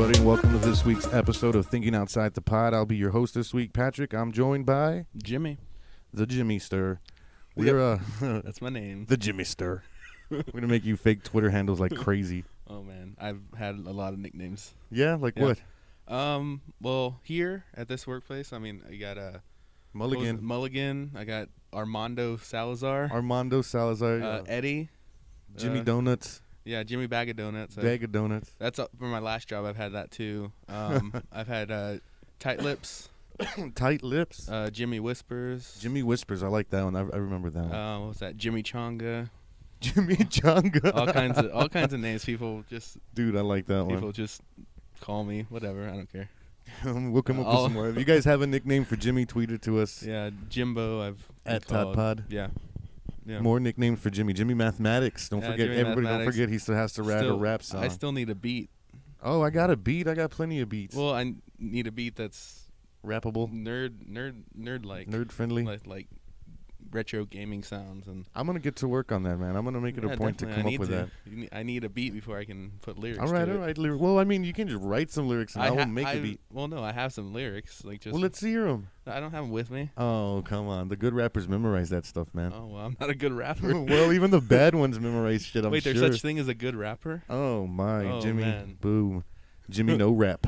everybody, and welcome to this week's episode of Thinking Outside the Pod. I'll be your host this week, Patrick. I'm joined by Jimmy. The Jimmy Stir. We're That's my name. The Jimmy Stir. We're gonna make you fake Twitter handles like crazy. Oh man, I've had a lot of nicknames. Yeah, like what? Well, here at this workplace, I mean, I got Mulligan. I got Armando Salazar. Yeah. Eddie. Jimmy Donuts. Yeah, Jimmy Bag of Donuts. Bag of Donuts. That's for my last job. I've had that too. I've had Tight Lips. Tight Lips. Jimmy Whispers. Jimmy Whispers. I like that one. I remember that one. What was that? Jimmy Chonga. Jimmy Chonga. all kinds of names. People just. Dude, I like that one. People just call me whatever. I don't care. We'll come up with some more. If you guys have a nickname for Jimmy, tweet it to us. Yeah, Jimbo. At Todd Pod. Yeah. More nicknames for Jimmy. Jimmy Mathematics. Don't forget. Jimmy Everybody Mathematics. don't forget he still has to write a rap song. I still need a beat. Oh, I got a beat. I got plenty of beats. Well, I need a beat that's rappable, nerd like, nerd friendly, like retro gaming sounds. And I'm gonna get to work on that, man. I'm gonna make it a point to come up with that. I need a beat before I can put lyrics. All right. Well, I mean, you can just write some lyrics, and I will make a beat. Well, no, I have some lyrics. Well, let's hear them. I don't have them with me. Oh, come on. The good rappers memorize that stuff, man. Oh, well, I'm not a good rapper. Well, even the bad ones memorize shit. Wait, there's such thing as a good rapper? Oh my, Jimmy. Man. Boom. Jimmy, no rap.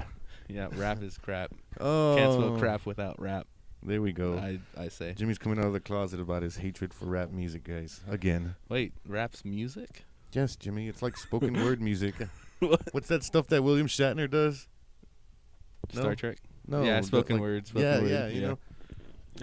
Yeah, rap is crap. Oh. Can't spell crap without rap. There we go. I say. Jimmy's coming out of the closet about his hatred for rap music, guys. Again. Wait, rap's music? Yes, Jimmy. It's like spoken word music. What? What's that stuff that William Shatner does? Star Trek? No. Yeah, spoken words. You know.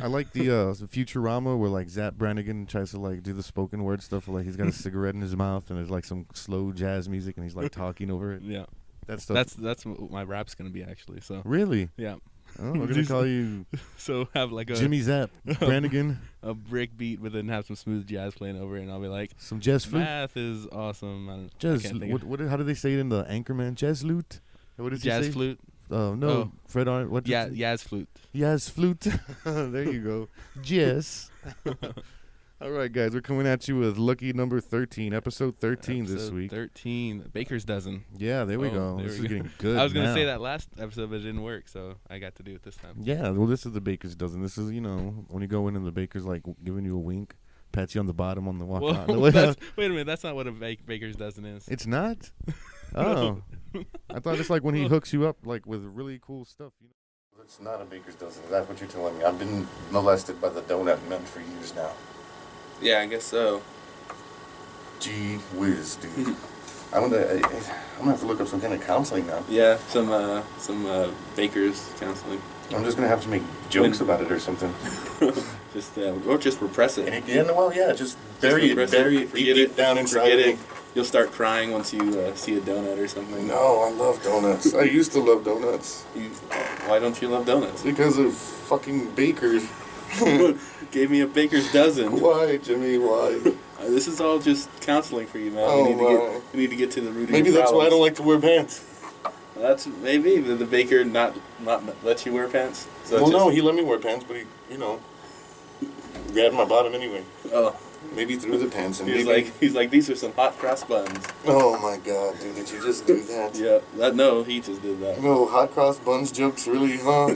I like the Futurama where like Zap Brannigan tries to like do the spoken word stuff where like he's got a cigarette in his mouth and there's like some slow jazz music and he's like talking over it. Yeah. That stuff. That's what my rap's gonna be actually. So. Really? Yeah. Oh, we're gonna call you. So have like a Jimmy Zap Brannigan. A break beat, but then have some smooth jazz playing over it, and I'll be like, some jazz flute. Math is awesome. Jazz. How do they say it in the Anchorman? Jazz flute. What did jazz you say? Flute? Oh no, Oh. Fred Arnold. What? Yeah, Yaz flute. Yaz flute. There you go. Jazz. All right, guys, we're coming at you with lucky number 13, episode 13 this week. 13, Baker's Dozen. Yeah, there we go. This is getting good. I was going to say that last episode, but it didn't work, so I got to do it this time. Yeah, well, this is the Baker's Dozen. This is, when you go in and the Baker's, like, giving you a wink, pats you on the bottom on the walk out. Wait a minute, that's not what a Baker's Dozen is. It's not? Oh. I thought it's like when he hooks you up, like, with really cool stuff. It's not a Baker's Dozen. That's what you're telling me. I've been molested by the donut men for years now. Yeah, I guess so. Gee whiz, dude. I'm gonna have to look up some kind of counseling now. Yeah, some baker's counseling. I'm just gonna have to make jokes about it or something. Or just repress it. Just bury it deep down inside of me. You'll start crying once you see a donut or something. No, I love donuts. I used to love donuts. Why don't you love donuts? Because of fucking bakers. Gave me a Baker's Dozen. Why, Jimmy? Why? This is all just counseling for you, man. Oh, we need to get to the root of Maybe your that's problems. why I don't like to wear pants. That's maybe the baker not let you wear pants. So Well, no, he let me wear pants, but he, grabbed my bottom anyway. Oh, Maybe through the pants. And he's like these are some hot cross buns. Oh my God, dude! Did you just do that? Yeah, he just did that. No, hot cross buns jokes, really, huh?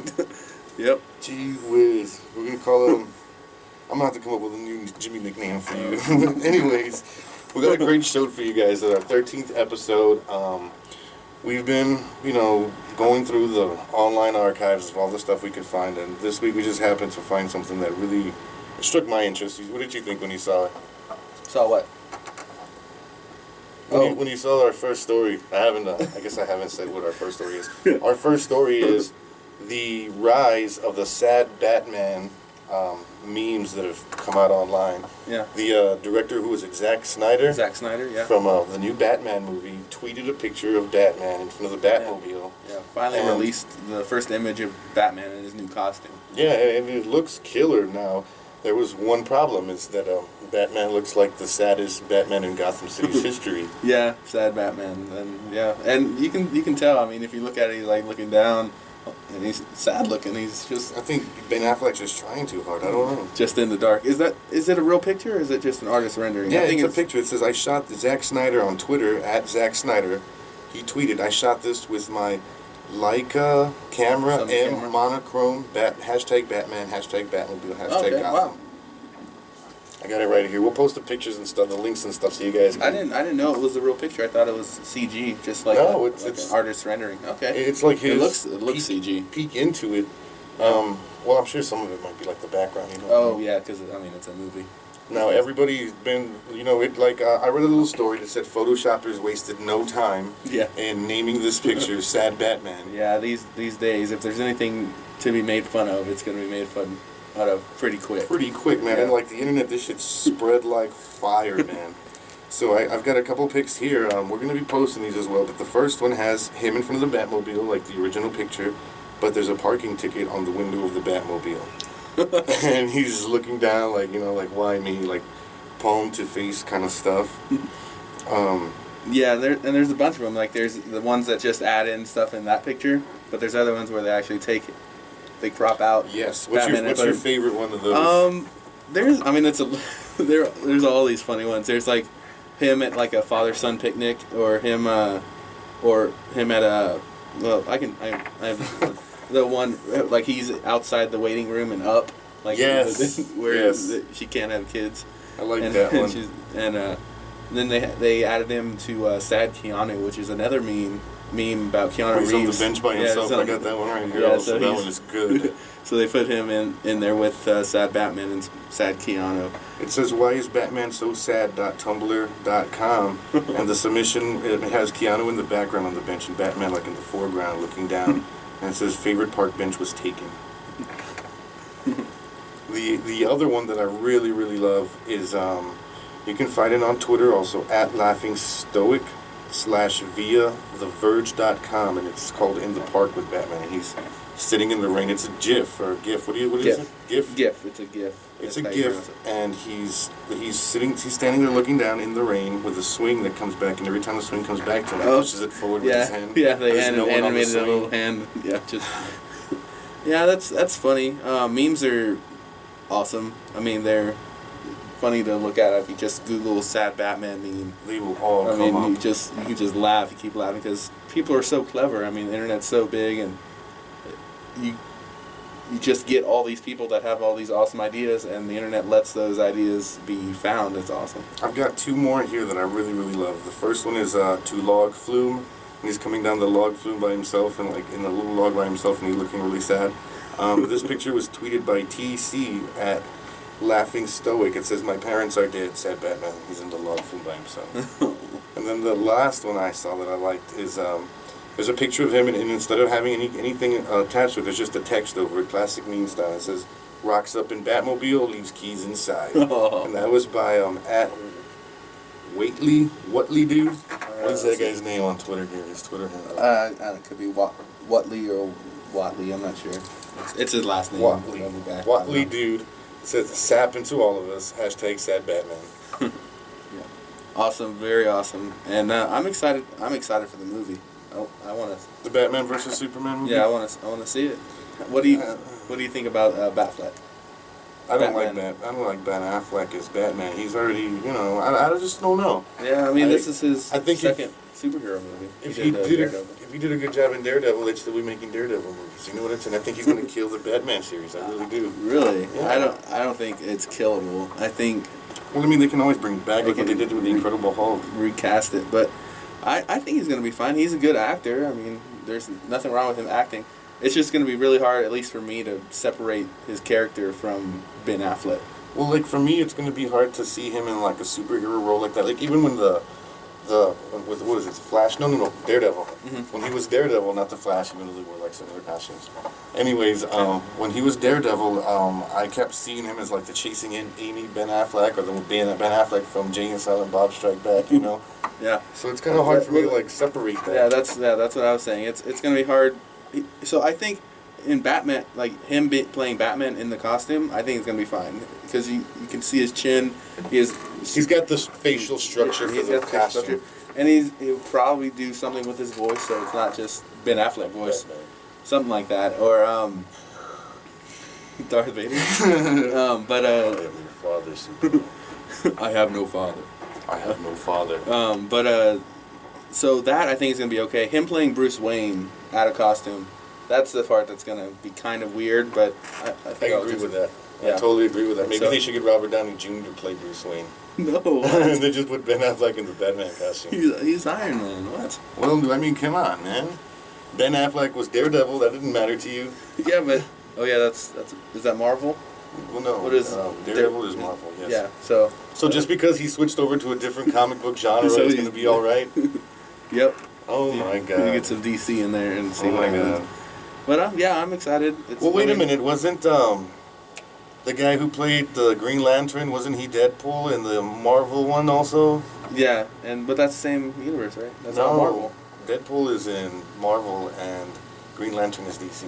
Yep. Gee whiz, we're gonna call him. I'm gonna have to come up with a new Jimmy nickname for you. Anyways, we got a great show for you guys. Our 13th episode. We've been, going through the online archives of all the stuff we could find, and this week we just happened to find something that really struck my interest. What did you think when you saw it? Saw what? When you saw our first story, I guess I haven't said what our first story is. Our first story is the rise of the sad Batman memes that have come out online. Yeah. The director, who was Zack Snyder. Zack Snyder, yeah. From the new Batman movie, tweeted a picture of Batman in front of the Batmobile. Yeah. Finally released the first image of Batman in his new costume. Yeah, and it looks killer now. There was one problem, is that Batman looks like the saddest Batman in Gotham City's history. Yeah, sad Batman, and you can tell. I mean, if you look at it, he's like looking down, and he's sad looking. He's just. I think Ben Affleck's just trying too hard. I don't know. Just in the dark. Is it a real picture, or is it just an artist rendering? Yeah, it's a picture. It says, "I shot Zack Snyder on Twitter at Zack Snyder." He tweeted, "I shot this with my Leica camera, Some M camera. monochrome, hashtag Batman, hashtag Batmobile, hashtag Okay, Gotham. wow. I got it right here. We'll post the pictures and stuff, the links and stuff, so you guys can. I didn't know it was the real picture. I thought it was CG, just like No, like it's an artist rendering. Okay. It's like his. It looks CG. Peek into it. Well, I'm sure some of it might be like the background. You know. Oh yeah, because I mean it's a movie. Now everybody's been, it like I read a little story that said Photoshoppers wasted no time Yeah. in naming this picture "Sad Batman." Yeah, these days, if there's anything to be made fun of, it's gonna be made fun out of pretty quick. Pretty quick, man. Yeah. And like the internet, this shit spread like fire, man. So I've got a couple pics here. We're gonna be posting these as well. But the first one has him in front of the Batmobile, like the original picture. But there's a parking ticket on the window of the Batmobile. And he's looking down, like, like, why me? Like, palm to face kind of stuff. Yeah, there's a bunch of them. Like there's the ones that just add in stuff in that picture, but there's other ones where they actually they crop out. Yes. What's Batman your and favorite one of those? There's all these funny ones. There's like him at like a father-son picnic, or him at a I have the one like he's outside the waiting room and up like Yes. where Yes. she can't have kids. I like and, that and one. then they added him to Sad Keanu, which is another meme about Keanu He's Reeves. on the bench by himself. so- I got that one right here. Yeah, also. so That he's- one is good. So they put him in there with Sad Batman and Sad Keanu. It says, "Why is Batman so sad.tumblr.com?" And the submission, it has Keanu in the background on the bench and Batman like in the foreground looking down. And it says, "Favorite park bench was taken." The other one that I really, really love is, you can find it on Twitter also, at laughingstoic /via theverge.com, and it's called In the Park with Batman, and he's sitting in the rain. It's a GIF or a GIF. What is GIF. it? GIF. GIF. It's a GIF. It's That's a how you GIF, pronounce it. and he's standing there looking down in the rain with a swing that comes back, and every time the swing comes back to him, he pushes it forward with his hand. Yeah, they There's no one on the animated a swing. little hand. Yeah, just. Yeah, that's funny. Memes are awesome. I mean, they're funny to look at. If you just Google "sad Batman" meme, They will all I come mean, up. you just laugh. You keep laughing because people are so clever. I mean, the internet's so big, and you just get all these people that have all these awesome ideas, and the internet lets those ideas be found. It's awesome. I've got two more here that I really, really love. The first one is to Log Flume. And he's coming down the log flume by himself, and like in the little log by himself, and he's looking really sad. This picture was tweeted by TC at Laughing Stoic. It says, "My parents are dead, sad Batman." He's in the log flume by himself. And then the last one I saw that I liked is there's a picture of him, and instead of having anything attached to it, there's just a text over it, classic meme style. It says, "Rocks up in Batmobile, leaves keys inside." And that was by at Whatley dude. What is that guy's name on Twitter here? His Twitter handle. It could be Watley or Watley. I'm not sure. It's his last name. Watley. I'll be back. Watley dude says, "Sap into all of us." Hashtag sad Batman. Yeah. Awesome, very awesome, and I'm excited. I'm excited for the movie. I want to. The Batman versus Superman movie. Yeah, I want to see it. What do you think about Batfleck? I don't Batman. like Ben Affleck as Batman. He's already, I just don't know. Yeah, I mean, this is his I think second superhero movie. If did, he Daredevil. did a good job in Daredevil, they'd still be making Daredevil movies. You know what I'm saying? I think he's going to kill the Batman series. I really do. Really? Yeah. I don't think it's killable. I think Well, I mean, they can always bring it back They like what they can did with the Incredible Hulk. recast it, but I think he's going to be fine. He's a good actor. I mean, there's nothing wrong with him acting. It's just going to be really hard, at least for me, to separate his character from Ben Affleck. Well, like for me, it's going to be hard to see him in like a superhero role like that. Like even when with what is it, Flash? No, Daredevil. Mm-hmm. When he was Daredevil, not the Flash, even though they wore like similar costumes. Anyways, when he was Daredevil, I kept seeing him as like the chasing in Amy Ben Affleck, or the Ben Affleck from Jay and Silent Bob Strike Back. You know. Yeah. So it's kind of hard for me to like separate that. Yeah, that's what I was saying. It's going to be hard. So I think in Batman, like him playing Batman in the costume, I think it's going to be fine because you can see his chin. He's got this facial structure for He's the got the facial costume. structure. And he'll probably do something with his voice, so it's not just Ben Affleck voice, something like that, or Darth Vader. But I have no father, Superman. I have no father. I have no father. So that I think is gonna be okay. Him playing Bruce Wayne out of costume, that's the part that's gonna be kind of weird. But I I think I'll agree just- with that. Yeah. I totally agree with that. Maybe So- they should get Robert Downey Jr. to play Bruce Wayne. No, And what? they just put Ben Affleck in the Batman costume. he's Iron Man. What? Well, I mean, come on, man. Ben Affleck was Daredevil. That didn't matter to you. Yeah, but oh yeah, that's is that Marvel? Well, no. What is Daredevil is Marvel, yes. Yeah. So So just because he switched over to a different comic book genre, So it's he's- going to be all right? yep. Oh, my You God. get some DC in there and see Oh, what my happens. God. But yeah, I'm excited. It's, Well, wait I a mean, minute. Wasn't the guy who played the Green Lantern, wasn't he Deadpool in the Marvel one also? Yeah, but that's the same universe, right? That's all No. Marvel. Deadpool is in Marvel and Green Lantern is DC.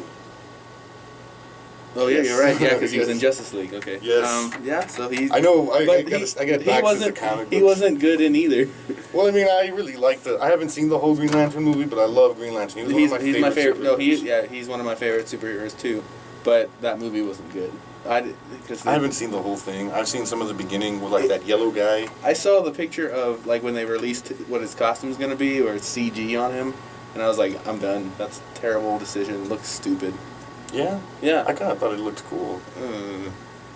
Oh yeah, Yes. you're right. Yeah, because he was in Yes. Justice League. Okay. Yes. Yeah. So he's. I know. I But get he back to the wasn't. comic He books. wasn't good in either. Well, I mean, I really like the. I haven't seen the whole Green Lantern movie, but I love Green Lantern. He was He's my favorite. No, superheroes. he's one of my favorite superheroes too. But that movie wasn't good. Because I haven't seen the whole thing. I've seen some of the beginning with like that yellow guy. I saw the picture of like when they released what his costume's gonna be or CG on him, and I was like, I'm done. That's a terrible decision. Looks stupid. Yeah, Yeah. I kind of thought it looked cool. Uh,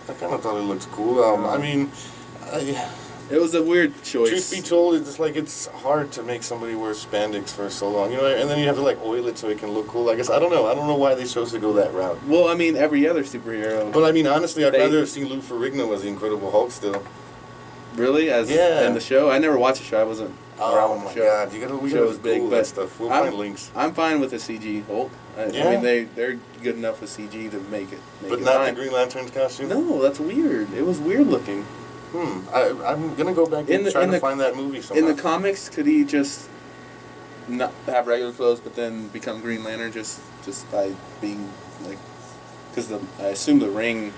I kind of thought it looked cool. I mean, it was a weird choice. truth be told, it's like it's hard to make somebody wear spandex for so long, you know. And then you have to like oil it so it can look cool. I guess I don't know. I don't know why they chose to go that route. Well, I mean, every other superhero. But I mean, honestly, I'd They- rather have seen Lou Ferrigno as the Incredible Hulk still. Really, as Yeah. in the show, I never watched the show. I wasn't around Oh when my the show. God, we show gotta was big, Google but that stuff. We'll I'm- find links. I'm fine with the CG Hulk. I Yeah. mean, they're good enough with CG to make it. But it not fine. the Green Lantern's costume. No, that's weird. It was weird looking. I'm gonna go back and try to find that movie somehow. In the comics, could he just not have regular clothes, but then become Green Lantern just by being like? Because I assume the ring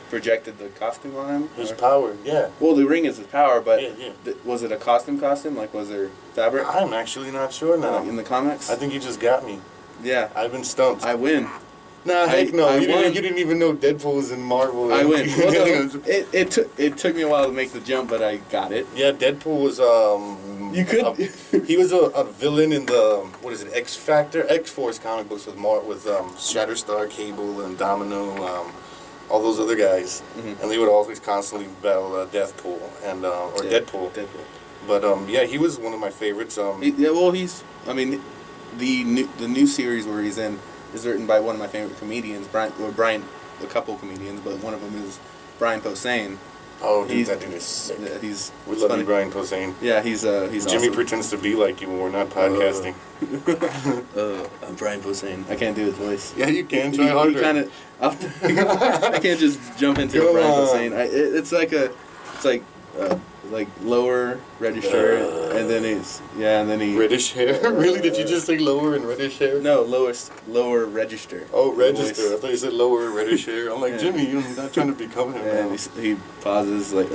projected the costume on him. His or- power, yeah. Well, the ring is his power, but Yeah. was it a costume? Like, was there fabric I'm actually not sure now. in the comics? I think you just got me. Yeah, I've been stumped. I win. Nah, heck no. I You won. didn't even know Deadpool was in Marvel. I win. Well, no, it took me a while to make the jump, but I got it. Yeah, Deadpool was You could- he was a villain in the what is it, X Factor, X Force comic books with Shatterstar, Cable, and Domino, all those other guys, Mhm. and they would always constantly battle Deathpool and or Yeah, Deadpool. Deadpool. But yeah, he was one of my favorites. Yeah, well, I mean, the new series where he's in is written by one of my favorite comedians, Brian, a couple comedians, but one of them is Brian Posehn. Oh, dude, He's- that dude is sick. Yeah, he's We love funny. you, Brian Posehn. Yeah, he's Jimmy awesome. pretends to be like you when we're not podcasting. I'm Brian Posehn. I can't do his voice. Yeah, you can try harder. I can't just jump into Come Brian on. Posehn. It's like lower register, and then he Reddish hair? Really? Did you just say lower and reddish hair? no lower register. Oh, The register. I voice. thought you said lower reddish hair. I'm like, Yeah. Jimmy, you're not trying to become him And now. he pauses like.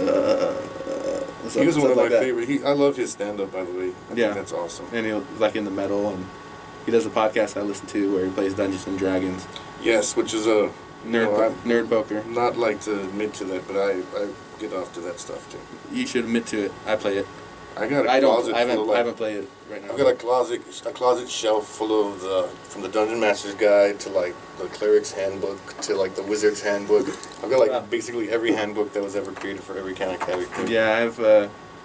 He was one of my like that. favorite. I love his stand-up, by the way. I Yeah. think that's awesome. And he's like in the metal, and he does a podcast I listen to where he plays Dungeons and Dragons. Yes, which is a Nerd poker. not like to admit to that, but I get off to that stuff too. You should admit to it. I play it. I got a I don't. closet I haven't. full of I like, haven't played it right now. I've got a closet shelf full of from the Dungeon Master's Guide to like the Cleric's Handbook to like the Wizard's Handbook. I've got like Wow. basically every handbook that was ever created for every kind of character. Yeah,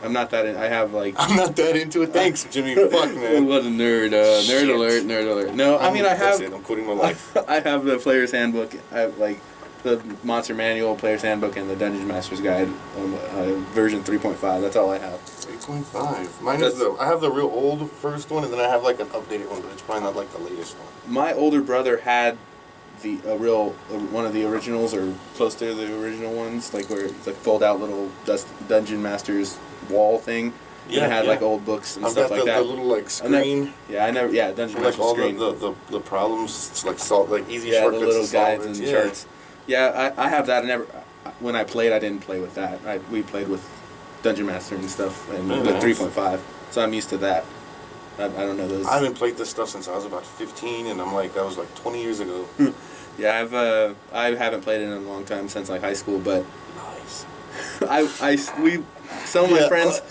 I'm not that. I have like. I'm not that into it. Thanks, Jimmy. Fuck, man. What a nerd! Shit. Nerd alert. No, I mean I That's have. it. I'm quitting my life. I have the Player's Handbook. I have like the Monster Manual, Player's Handbook, and the Dungeon Master's Guide, version 3.5. That's all I have. 3.5. Mine is I have the real old first one, and then I have like an updated one, but it's probably not like the latest one. My older brother had one of the originals or close to the original ones, like where it's like fold out little Dungeon Master's wall thing. Yeah, and it had yeah. like old books and I've stuff got like the that. little like And then- screen. Dungeon Like Master's all screen. the problems, it's like easy Yeah, the shortcuts little to solve guides it. and Yeah. charts. Yeah, I have that. When I played, I didn't play with that. We played with Dungeon Master and stuff, and Oh, the nice. 3.5. So I'm used to that. I don't know those. I haven't played this stuff since I was about 15, and that was like 20 years ago. Yeah, I haven't played it in a long time since like high school, but Nice. Some of my friends.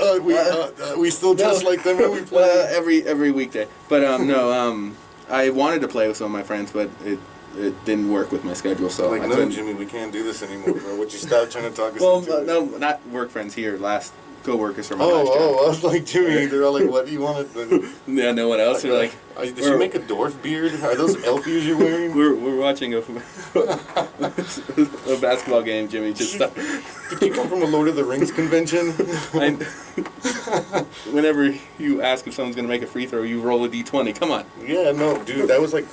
We still dress like them when we play. Every weekday. But no, I wanted to play with some of my friends, but it didn't work with my schedule. So like, I no, couldn't. Jimmy, we can't do this anymore, bro. Would you stop trying to talk us Well, into it? no, not work friends here. Last co-workers from my last job. I was like, Jimmy, they're all like, what do you want to... Yeah, no one else. They're like, did you make a dwarf beard? Are those elf ears you're wearing? we're watching a basketball game, Jimmy. Just stop. Did you come from a Lord of the Rings convention? Whenever you ask if someone's going to make a free throw, you roll a d20. Come on. Yeah, no, dude, that was like...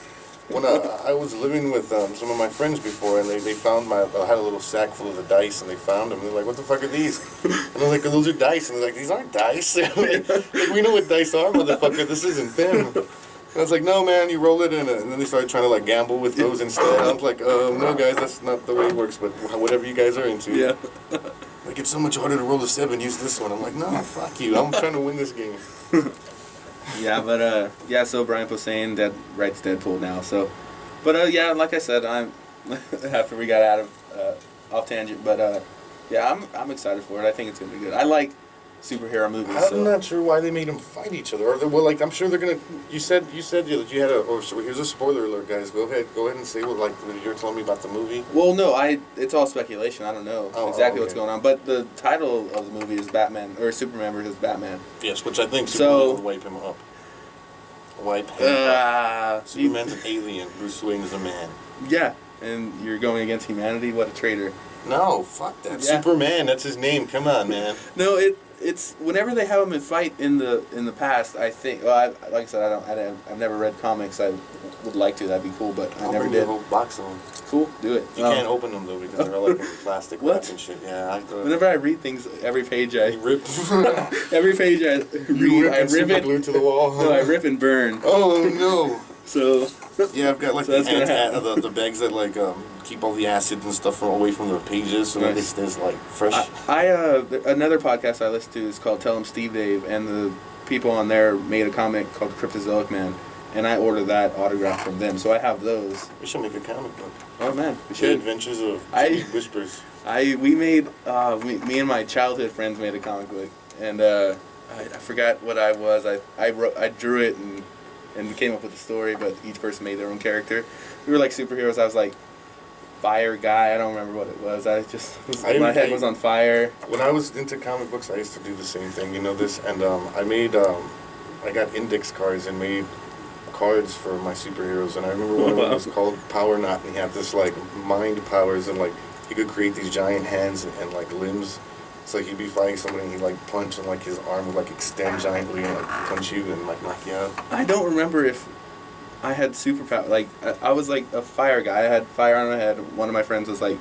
When I was living with some of my friends before, and they found I had a little sack full of the dice, and they found them, and they're like, what the fuck are these? And I'm like, those are dice. And they're like, these aren't dice. like, we know what dice are, motherfucker. This isn't them. And I was like, no, man, you roll it in. And then they started trying to, like, gamble with those instead. I was like, no, guys, that's not the way it works, but whatever you guys are into. Yeah. Like, it's so much harder to roll a 7, use this one. I'm like, no, fuck you. I'm trying to win this game. Yeah, but so Brian Posehn that writes Deadpool now. So, but yeah, like I said, I'm after we got out of off tangent, but I'm excited for it. I think it's gonna be good. I like superhero movies. I'm not sure why they made them fight each other. Well, like, I'm sure they're gonna. You said that you had a. Or so here's a spoiler alert, guys. Go ahead and say what you're telling me about the movie. Well, no, it's all speculation. I don't know exactly what's going on, but the title of the movie is Batman or Superman versus Batman. Yes, which I think Superman would wipe him up. Superman's an alien. Bruce Wayne's a man. Yeah, and you're going against humanity. What a traitor! No, fuck that. Yeah. Superman. That's his name. Come on, man. No, it's whenever they have him in fight in the past. I think. Well, like I said, I've never read comics. I would like to. That'd be cool, but I never did. A whole box of them. Cool, do it. You can't open them though because they're all like in plastic wrap and shit. Yeah. Whenever I read things, every page I rip. every page I read, I rip it. Glue to the wall. No, I rip and burn. Oh no. So. Yeah, I've got like the bags that like keep all the acid and stuff away from the pages, so that it stays like fresh. Another podcast I listen to is called Tell 'em Steve Dave, and the people on there made a comic called Cryptozoic Man, and I ordered that autograph from them, so I have those. We should make a comic book. Oh man, we The should. Adventures of Whispers. We made me and my childhood friends made a comic book, and I forgot what I was. I drew it and came up with a story, but each person made their own character. We were like superheroes. I was like fire guy. I don't remember what it was. My head was on fire. When I was into comic books, I used to do the same thing. You know this, and I made I got index cards and made cards for my superheroes, and I remember one of them was called Power Knot, and he had this like mind powers, and like he could create these giant hands and like limbs. It's like he'd be fighting somebody and he'd like punch and like his arm would like extend giantly and like punch you and like knock you out. I don't remember if I had superpower. Like I was like a fire guy. I had fire on my head. One of my friends was like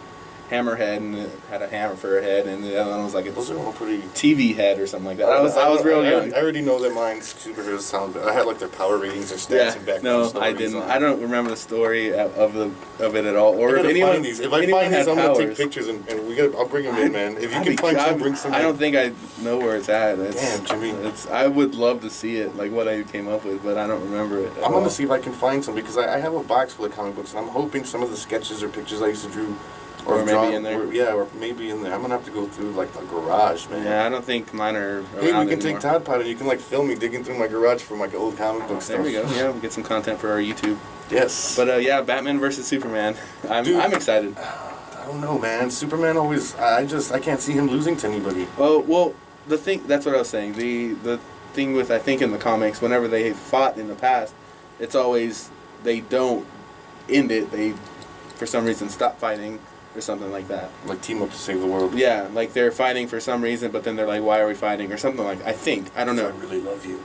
Hammerhead and it had a hammer for a head, and the other one was like a those are all pretty TV head or something like that. I was real young. I already know that mine's superheroes sound bad. I had like their power ratings, their stats, and background stories. No, I didn't. I don't remember the story of it at all. Or if anyone, find these. If I find these, I'm gonna take pictures and I'll bring them in, man. If you can find some, bring some. I don't think I know where it's at. Damn, Jimmy. I would love to see it, like what I came up with, but I don't remember it. I'm gonna see if I can find some because I have a box full of comic books, and I'm hoping some of the sketches or pictures I used to draw. Or maybe in there. Or maybe in there. I'm gonna have to go through like the garage, man. Yeah, I don't think mine are. Hey, we can take Todd Pod and you can like film me digging through my garage for like old comic book stuff. There we go. Yeah, we'll get some content for our YouTube. Yes. But yeah, Batman versus Superman. I'm excited. I don't know, man. Superman always. I can't see him losing to anybody. Oh well, that's what I was saying. The thing with I think in the comics, whenever they fought in the past, it's always they don't end it. They for some reason stop fighting. Or something like that. Like team up to save the world. Yeah, like they're fighting for some reason, but then they're like, "Why are we fighting?" Or something like. I think I don't know. I really love you.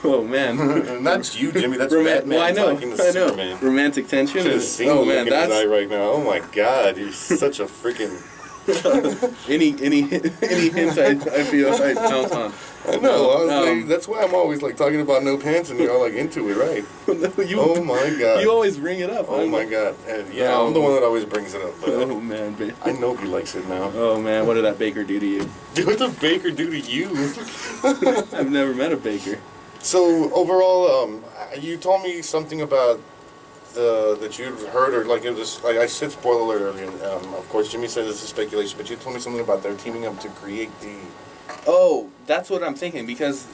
Oh man, and that's you, Jimmy. That's Batman. Well, I know. Talking to Superman. Romantic tension. Should have seen the look in his eye right now. Oh my God, you're such a freaking. any hint I feel I pounce on. I know. That's why I'm always like talking about no pants, and you're all like into it, right? Oh my God. You always bring it up. Oh my God. And yeah, I'm the one that always brings it up. But oh man, I know he likes it now. Oh man, what did that baker do to you? What did the baker do to you? I've never met a baker. So overall, you told me something about that you'd heard, or like it was like I said, spoiler alert earlier. Of course, Jimmy said this is speculation, but you told me something about they're teaming up to create the. Oh, that's what I'm thinking because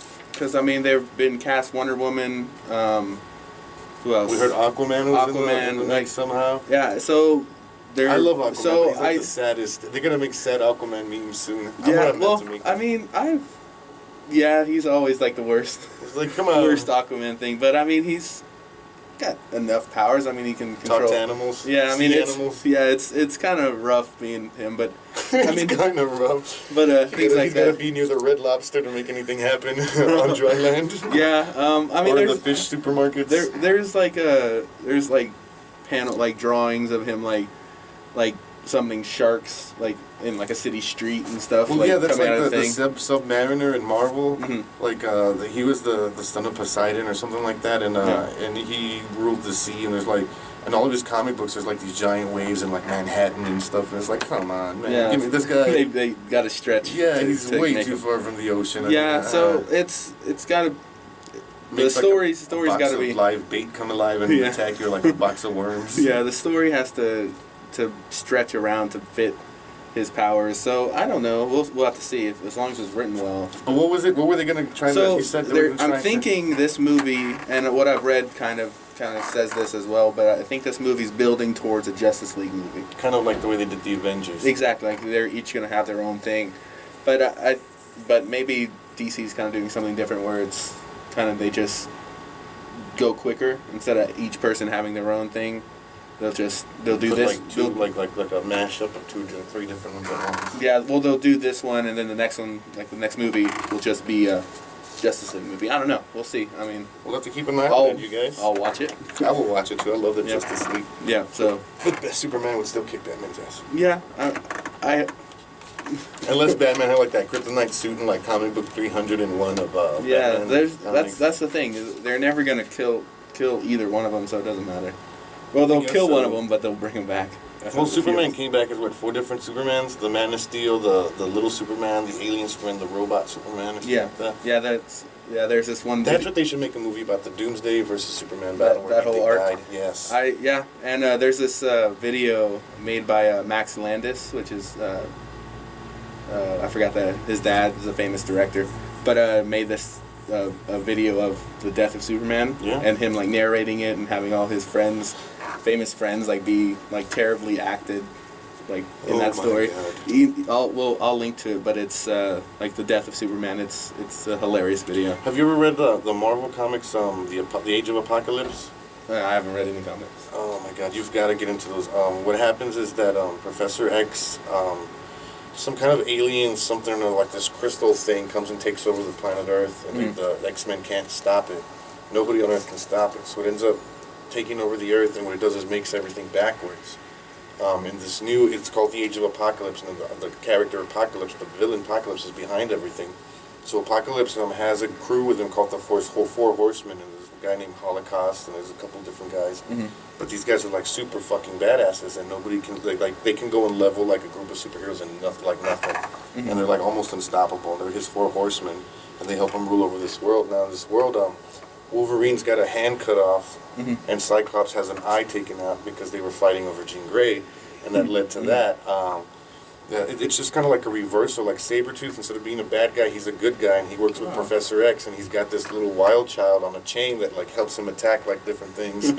I mean they've been cast Wonder Woman. Who else? We heard Aquaman was in the like mix somehow. Yeah, so they're. I love Aquaman. So he's like the saddest. They're gonna make sad Aquaman memes soon. Yeah, well, I mean, yeah, he's always like the worst. It's like, come on. Worst Aquaman thing, but I mean, he's got enough powers. I mean, he can control. Talk to animals. Yeah, I mean, animals. it's kind of rough being him, but I mean, it's kind of rough. But things like he's that. got to be near the Red Lobster to make anything happen on dry land. Yeah, I mean, or in there's the fish supermarkets. There's panel like drawings of him like something sharks like in like a city street and stuff. Well, like, yeah, that's coming like out of the thing. Submariner in Marvel. Mm-hmm. Like he was the son of Poseidon or something like that, and he ruled the sea. And there's like, in all of his comic books, there's like these giant waves in like Manhattan and stuff. And it's like, come on, man, Yeah. give me this guy. They got to stretch. Yeah, he's to way make too him. far from the ocean. Yeah, so it's got to. The story's got to be live bait come alive and attack you like a box of worms. Yeah, the story has to stretch around to fit his powers. So I don't know. We'll have to see as long as it's written well. But what was it? What were they going to try? So you said they were gonna try I'm thinking this movie, and what I've read kind of says this as well. But I think this movie's building towards a Justice League movie. kind of like the way they did the Avengers. Exactly, like they're each going to have their own thing. But but maybe DC's kind of doing something different where it's kind of they just go quicker instead of each person having their own thing. They'll do Put this. like two, like a mashup of 2 or 3 different ones at once. Yeah, well, they'll do this one, and then the next one, like the next movie, will just be a Justice League movie. I don't know. We'll see. I mean, We'll have to keep an eye on it, you guys. I'll watch it. I will watch it too. I love the Yeah. Justice League. Yeah. So. But best Superman would still kick Batman's ass. Yeah. I Unless Batman had like that kryptonite suit in like comic book 301 of yeah. Batman comics. That's the thing. They're never gonna kill either one of them, so it doesn't matter. Well, they'll guess kill one so. of them, but they'll bring him back. Well, Superman came back as 4 different Supermans: the Man of Steel, the little Superman, the alien Superman, the robot Superman. Or something Yeah. like that. Yeah. There's this one. That's what they should make a movie about: the Doomsday versus Superman battle. That where whole they arc. died. Yes. And there's this video made by Max Landis, which is I forgot that his dad is a famous director, but made this a video of the death of Superman, Yeah. and him like narrating it and having all his famous friends, like be like terribly acted, like in Oh that my story. God. I'll link to it, but it's like the death of Superman. It's a hilarious video. Have you ever read the Marvel comics, the Age of Apocalypse? I haven't read any comics. Oh my God, you've got to get into those. What happens is that Professor X, some kind of alien, something or like this crystal thing, comes and takes over the planet Earth, and the X-Men can't stop it. Nobody on Earth can stop it, so it ends up taking over the Earth, and what it does is makes everything backwards. In this new, it's called the Age of Apocalypse, and the character Apocalypse, the villain Apocalypse, is behind everything. So Apocalypse has a crew with him called the Four Horsemen, and there's a guy named Holocaust, and there's a couple different guys. But these guys are like super fucking badasses, and nobody can like they can go and level like a group of superheroes and nothing, and they're like almost unstoppable. They're his 4 horsemen, and they help him rule over this world. Now this world, Wolverine's got a hand cut off, and Cyclops has an eye taken out because they were fighting over Jean Grey, and that led to that. It's just kind of like a reversal. Like Sabretooth, instead of being a bad guy, he's a good guy, and he works with Professor X, and he's got this little wild child on a chain that like helps him attack like different things.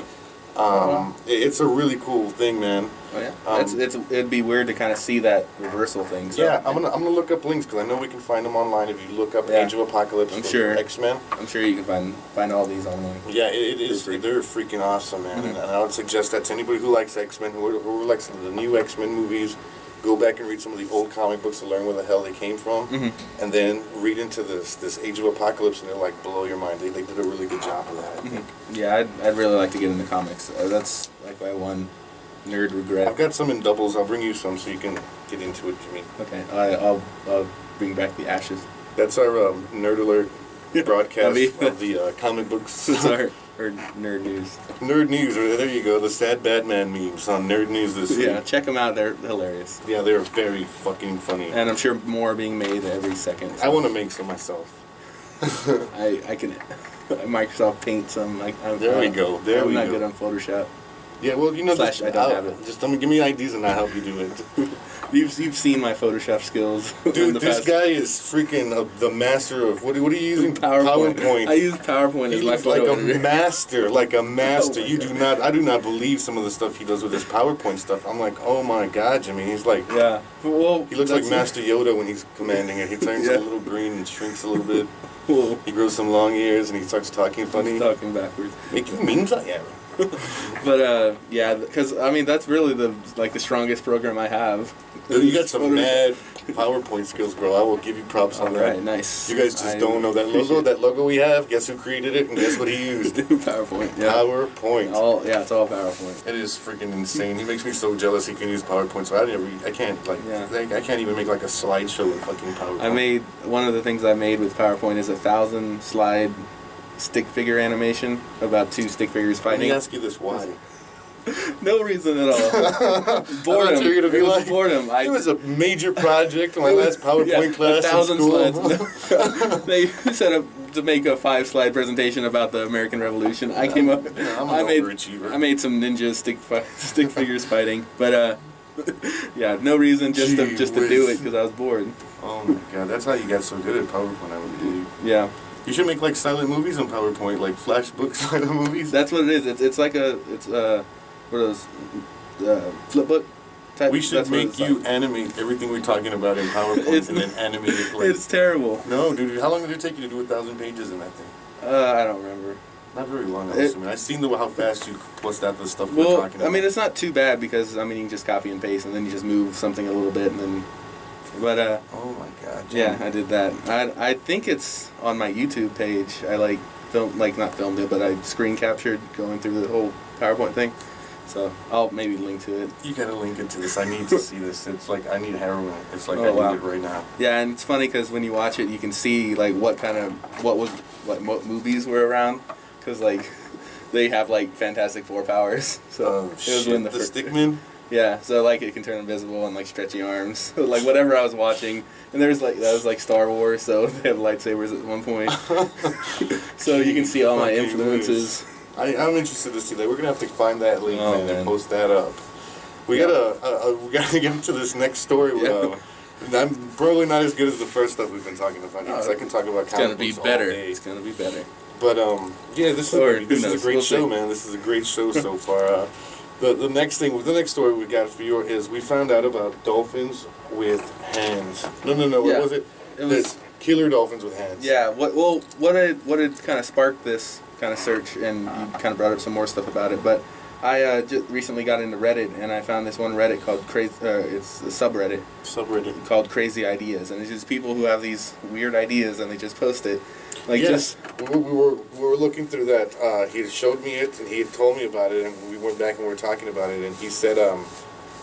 It's a really cool thing, man. Oh yeah, it'd be weird to kind of see that reversal thing. So. Yeah, I'm gonna look up links because I know we can find them online if you look up Age of Apocalypse. I'm sure X-Men. I'm sure you can find all these online. Yeah, it is. They're freaking awesome, man, and I would suggest that to anybody who likes X-Men, who likes the new X-Men movies. Go back and read some of the old comic books to learn where the hell they came from, and then read into this Age of Apocalypse, and it'll like blow your mind. They did a really good job of that, I think. Yeah, I'd really like to get into comics. That's like my one nerd regret. I've got some in doubles. I'll bring you some so you can get into it, Jimmy. Okay, I'll bring back the ashes. That's our Nerd Alert broadcast of the comic books. It's our nerd news. Nerd News, there you go. The sad Batman memes on Nerd News this week. Yeah, check them out. They're hilarious. Yeah, they're very fucking funny. And I'm sure more are being made every second. So. I want to make some myself. I can Microsoft Paint some. There we go. I'm not good on Photoshop. Yeah, well, you know, Slash, I don't have it. Just give me ideas and I'll help you do it. You've seen my Photoshop skills. Dude, this guy is freaking the master of, what are you using? PowerPoint. I use PowerPoint He as my looks like photo a editor. master, like a master. Oh I do not believe some of the stuff he does with his PowerPoint stuff. I'm like, oh my God, Jimmy. He's like, Yeah. Well, he looks like Master Yoda when he's commanding it. He turns a little green and shrinks a little bit. Cool. He grows some long ears and he starts talking funny. He's talking backwards. Making memes on yeah. But yeah, because I mean that's really the strongest program I have. Dude, you got some mad PowerPoint skills, bro. I will give you props on that. Alright, nice. You guys just don't know that logo. That logo we have, guess who created it and guess what he used? PowerPoint. Yeah. PowerPoint. It's all PowerPoint. It is freaking insane. He makes me so jealous he can use PowerPoint. So I can't even make like a slideshow with fucking PowerPoint. One of the things I made with PowerPoint is 1,000 slide stick figure animation about 2 stick figures Let fighting. me ask you this: why? No reason at all. Boredom. You're gonna be like, boredom. It was a major project in my last PowerPoint class 1,000 in school. slides. They set up to make a 5-slide presentation about the American Revolution. I came up. Yeah, I'm an overachiever. I made some ninja stick figures fighting, but yeah, no reason just to do it because I was bored. Oh my God, that's how you got so good at PowerPoint. I would believe. Yeah. You should make like silent movies on PowerPoint, like flash book silent movies. That's what it is. It's like what are those flip book type. We should make you animate everything we're talking about in PowerPoint and then animate it. Like, it's terrible. No, dude. How long did it take you to do 1,000 pages in that thing? I don't remember. Not very long, I'm assuming. I've seen how fast you bust out the stuff we're talking about. I mean, it's not too bad because, I mean, you can just copy and paste and then you just move something a little bit and then... But, oh my God. Jim. Yeah, I did that. I think it's on my YouTube page. I, not filmed it, but I screen captured going through the whole PowerPoint thing. So, I'll maybe link to it. You gotta link it to this. I need to see this. It's like, I need heroin. It's like, Oh, I wow. need it right now. Yeah, and it's funny because when you watch it, you can see, like, what movies were around. Because, like, they have, like, Fantastic Four powers. So, it was when the Stickman? Yeah, so like it can turn invisible and like stretchy arms. Like whatever I was watching, and that was like Star Wars, so they have lightsabers at one point. So you can see all my influences. I'm interested to see that. We're gonna have to find that link and man. post that up. We gotta get into this next story. Yeah. I'm probably not as good as the first stuff we've been talking about because I can talk about comic books all day. It's gonna be better. But yeah, this is a great show, man. This is a great show so far. The next story we got for you is we found out about dolphins with hands. No. What was it? It was killer dolphins with hands. Yeah. What had kind of sparked this kind of search, and you kind of brought up some more stuff about it. But I just recently got into Reddit, and I found this one Reddit called it's a subreddit called Crazy Ideas, and it's just people who have these weird ideas, and they just post it. Like yes, we were looking through that. He showed me it, and he had told me about it, and we went back and we were talking about it, and he said,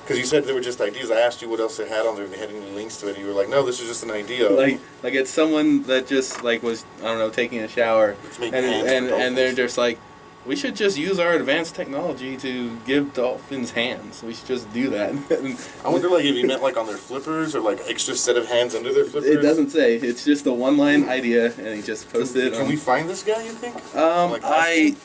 because you said they were just ideas. I asked you what else they had on there, if they had any links to it, and you were like, no, this is just an idea. Like it's someone that just like was, I don't know, taking a shower, and they're just like, we should just use our advanced technology to give dolphins hands. We should just do that. I wonder, like, if he meant like on their flippers or like extra set of hands under their flippers. It doesn't say. It's just a one-line idea, and he just posted it. Can we find this guy? You think? I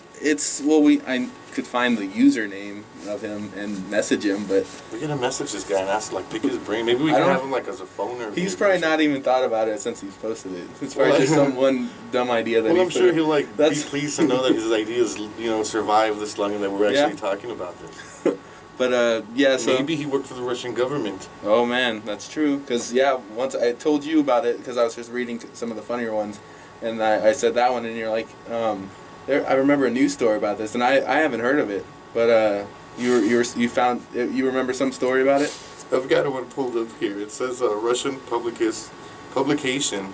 could find the username of him and message him, but we're gonna message this guy and ask, like, pick his brain. Maybe we can have him like as a phone or. He's probably not even thought about it since he's posted it. It's probably just some one dumb idea that. Well, I'm sure he'll like be pleased to know that his ideas, survive this long and that we're actually talking about this. But yeah, so maybe he worked for the Russian government. Oh man, that's true. Because once I told you about it, because I was just reading some of the funnier ones, and I said that one, and you're like, I remember a news story about this, and I haven't heard of it, but you remember some story about it? I've got one pulled up here. It says Russian publication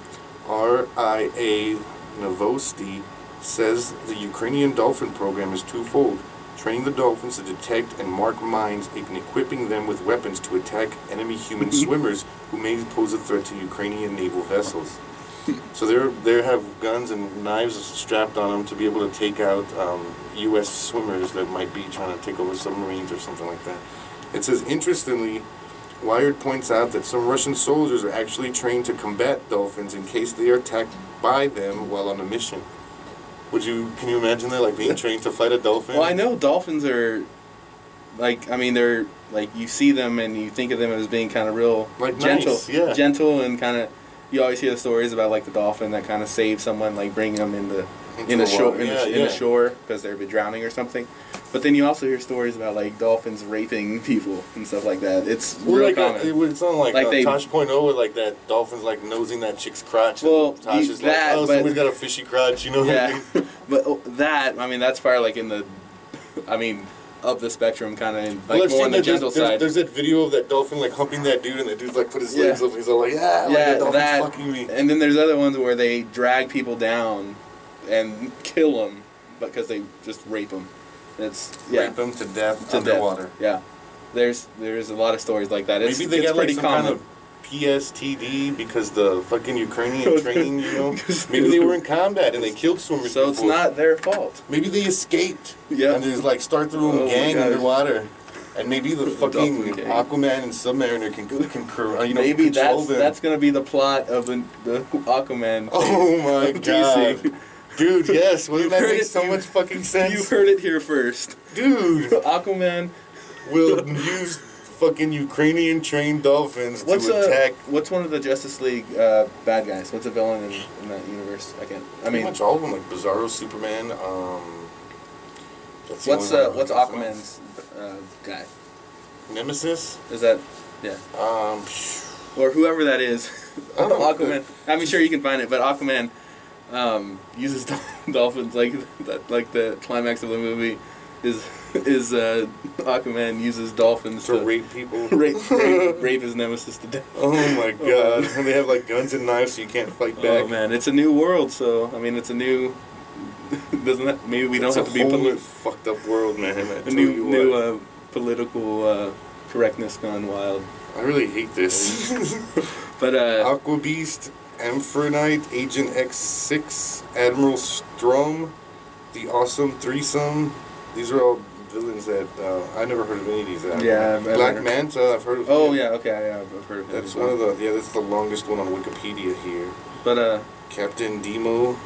RIA Novosti says the Ukrainian dolphin program is twofold: training the dolphins to detect and mark mines and equipping them with weapons to attack enemy human swimmers who may pose a threat to Ukrainian naval vessels. So they have guns and knives strapped on them to be able to take out U.S. swimmers that might be trying to take over submarines or something like that. It says, interestingly, Wired points out that some Russian soldiers are actually trained to combat dolphins in case they are attacked by them while on a mission. Can you imagine that, like being trained to fight a dolphin? Well, I know dolphins are like, I mean, they're like, you see them and you think of them as being kind of real Like gentle, nice, yeah. gentle, and kind of. You always hear the stories about like the dolphin that kind of saves someone, like bringing them in the shore in the shore because they've been drowning or something. But then you also hear stories about like dolphins raping people and stuff like that. It's real like common. it's on like Tosh Point Oh, where like that dolphin's like nosing that chick's crotch. Well, and Tosh is that, like, oh, somebody's got a fishy crotch, you know? Yeah, but that, I mean, that's far like in the, I mean, of the spectrum, kind of like more on the gentle side. There's that video of that dolphin like humping that dude, and that dude's like put his legs up, and he's all like, yeah, like, the dolphin's fucking me. And then there's other ones where they drag people down and kill them because they just rape them. Rape them to death underwater. Yeah, there's a lot of stories like that. Maybe they got like some kind of PSTD because the fucking Ukrainian training, you know? Maybe they were in combat and they killed swimmers. So it's not their fault. Maybe they escaped. Yeah. And there's like start their own gang underwater. And maybe the fucking Aquaman and Submariner can maybe control them. That's gonna be the plot of the Aquaman. Oh my god. DC. Dude, yes. Wouldn't that make so much fucking sense? You heard it here first. Dude. Aquaman will use fucking Ukrainian trained dolphins to attack. What's one of the Justice League bad guys? What's a villain in that universe? Pretty much all of them, like Bizarro, Superman. What's Aquaman's guy? Nemesis? Is that or whoever that is? Aquaman. I mean, sure you can find it, but Aquaman uses dolphins like that. Like the climax of the movie is Aquaman uses dolphins to rape people, rape his nemesis to death. Oh my god! And they have like guns and knives, so you can't fight back. Oh man, it's a new world. So I mean, it's a new. Doesn't that maybe we don't have to be fucked up world, man? A new political correctness gone wild. I really hate this. But Aqua Beast, Amphironite, Agent X6, Admiral Strom, the Awesome Threesome. These are all villains that I never heard of any of these. Black Manta, I've heard of. Oh yeah, okay, yeah, I've heard of that. That's one of the that's the longest one on Wikipedia here. But Captain Demo.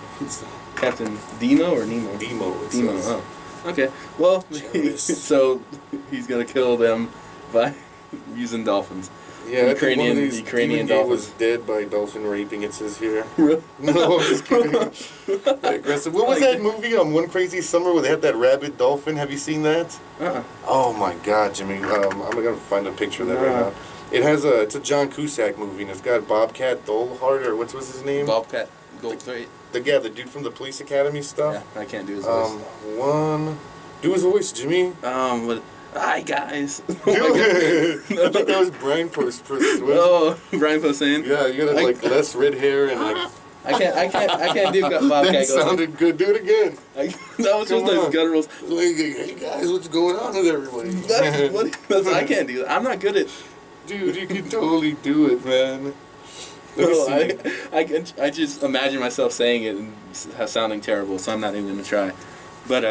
Captain Demo or Nemo? Demo. Oh, okay. Well, so he's gonna kill them by using dolphins. Yeah, Ukrainian dolphins was dead by dolphin raping. It says here. Really? No, I'm just kidding. Aggressive. What was that movie on One Crazy Summer where they had that rabid dolphin? Have you seen that? Oh my God, Jimmy! I'm gonna find a picture of that right now. It's a John Cusack movie, and it's got Bobcat Goldthwait, or what's his name? Bobcat Goldthwait. The dude from the Police Academy stuff. Yeah, I can't do his voice. Do his voice, Jimmy. Hi guys. Dude, I think that was Brian Post. Oh, Brian Posehn. Yeah, you got like less red hair and like. I can't do Bobcat. That sounded good. Do it again. That was just like guttural. Like, hey guys, what's going on with everybody? I can't do that. I'm not good at. Dude, you can totally do it, man. I just imagine myself saying it and sounding terrible, so I'm not even gonna try. But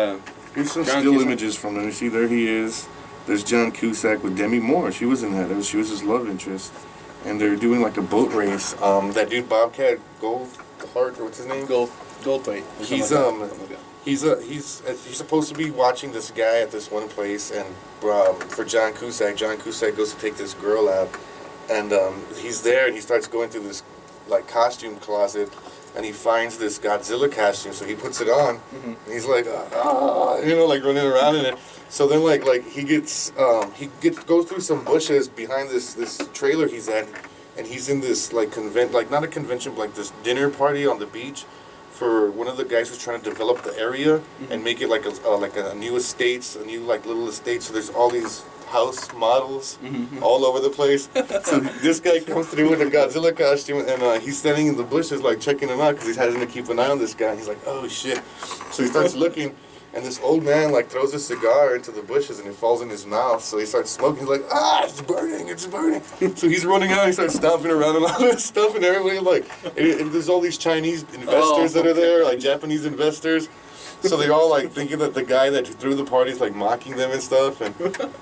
here's some still images from him. You see, there he is. There's John Cusack with Demi Moore. She was in that. She was his love interest, and they're doing like a boat race. That dude Bobcat Goldthwait, or what's his name? Goldthwait. He's supposed to be watching this guy at this one place, and for John Cusack goes to take this girl out. And he's there, and he starts going through this like costume closet, and he finds this Godzilla costume. So he puts it on, and he's like, like running around in it. So then, like he goes through some bushes behind this trailer he's at, and he's in this like not a convention, but like this dinner party on the beach for one of the guys who's trying to develop the area and make it like a new estates, a new like little estate. So there's all these house models all over the place. So this guy comes through with a Godzilla costume, and he's standing in the bushes like checking him out because he's having to keep an eye on this guy. He's like, oh shit. So he starts looking, and this old man like throws a cigar into the bushes, and it falls in his mouth. So he starts smoking. He's like, it's burning. So he's running out, he starts stomping around and all this stuff, and everybody like, and there's all these Chinese investors that are there, like Japanese investors. So they're all like thinking that the guy that threw the party is like mocking them and stuff, and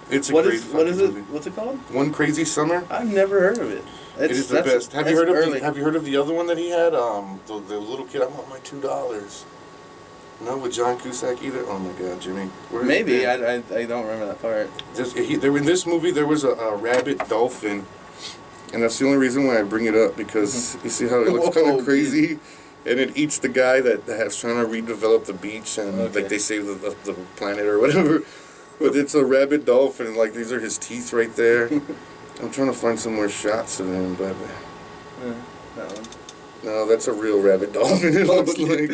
it's what is it? What's it called? One Crazy Summer. I've never heard of it. It is the best. Have you heard of the other one that he had? The little kid. I want my $2. No, with John Cusack either. Oh my God, Jimmy. Where's Maybe Ben? I don't remember that part. There in this movie there was a rabbit dolphin, and that's the only reason why I bring it up because you see how it looks kind Oh, of crazy, and it eats the guy that's trying to redevelop the beach and like they save the planet or whatever. But it's a rabbit dolphin, and like these are his teeth right there. I'm trying to find some more shots of him, but That one. no, that's a real rabbit dolphin. It looks like.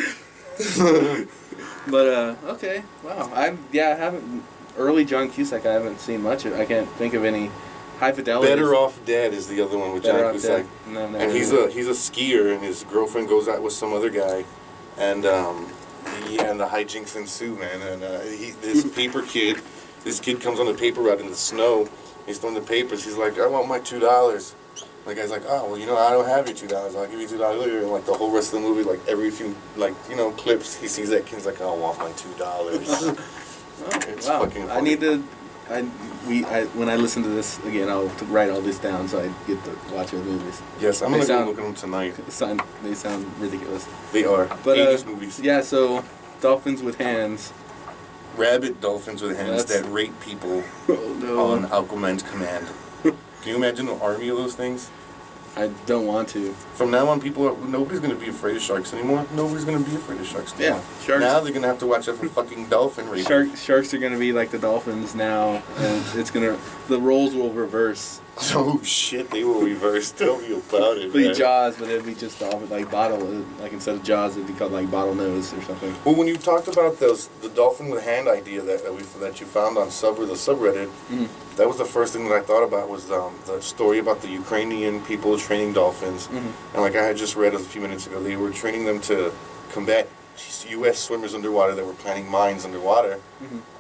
But okay, wow. I haven't early John Cusack. I haven't seen much of. I can't think of any high fidelity. Better Off Dead is the other one with John Cusack. No, never And he's a skier, and his girlfriend goes out with some other guy, and and the hijinks ensue, man. And this kid comes on the paper route in the snow. He's throwing the papers. He's like, I want my $2. The guy's like, oh, well, I don't have your $2. I'll give you $2 later. And like the whole rest of the movie, like every few clips, he sees that kid. He's like, I want my $2. It's fucking funny. I need to. When I listen to this again, I'll write all this down so I get to watch the movies. Yes, I'm gonna go look at them tonight. They sound ridiculous. They are. But 80s movies. Yeah, so dolphins with hands. Rabid dolphins with hands that rape people on Aquaman's command. Can you imagine an army of those things? I don't want to. From now on, nobody's going to be afraid of sharks anymore. Nobody's going to be afraid of sharks anymore. Yeah, sharks. Now they're going to have to watch out for fucking dolphin rape. Sharks are going to be like the dolphins now, and the roles will reverse. Oh shit, they will reverse. Tell me about it. It'll be man. Jaws, but it'd be just dolphin, like bottle, like instead of Jaws, it'd be called like bottlenose or something. Well, when you talked about the dolphin with hand idea that you found on the subreddit, that was the first thing that I thought about was the story about the Ukrainian people training dolphins, and like I had just read a few minutes ago, they were training them to combat U.S. swimmers underwater that were planting mines underwater,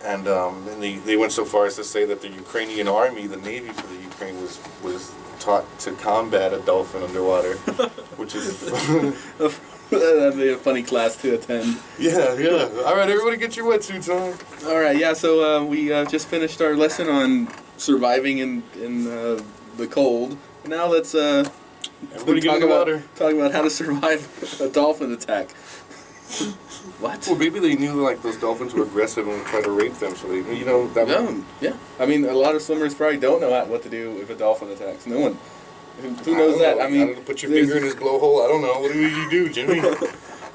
and they went so far as to say that the Ukrainian army, the Navy for the Ukraine, was taught to combat a dolphin underwater, which is that'd be a funny class to attend. Yeah. All right, everybody, get your wetsuits on. All right, yeah. So we just finished our lesson on surviving in the cold. Now let's everybody get in the water. Talk about how to survive a dolphin attack. What? Well, maybe they knew like those dolphins were aggressive and would try to rape them, so they, yeah. I mean, a lot of swimmers probably don't know what to do if a dolphin attacks. No one. Who knows that? I mean, put your finger in his blowhole. I don't know. What do you do, Jimmy? I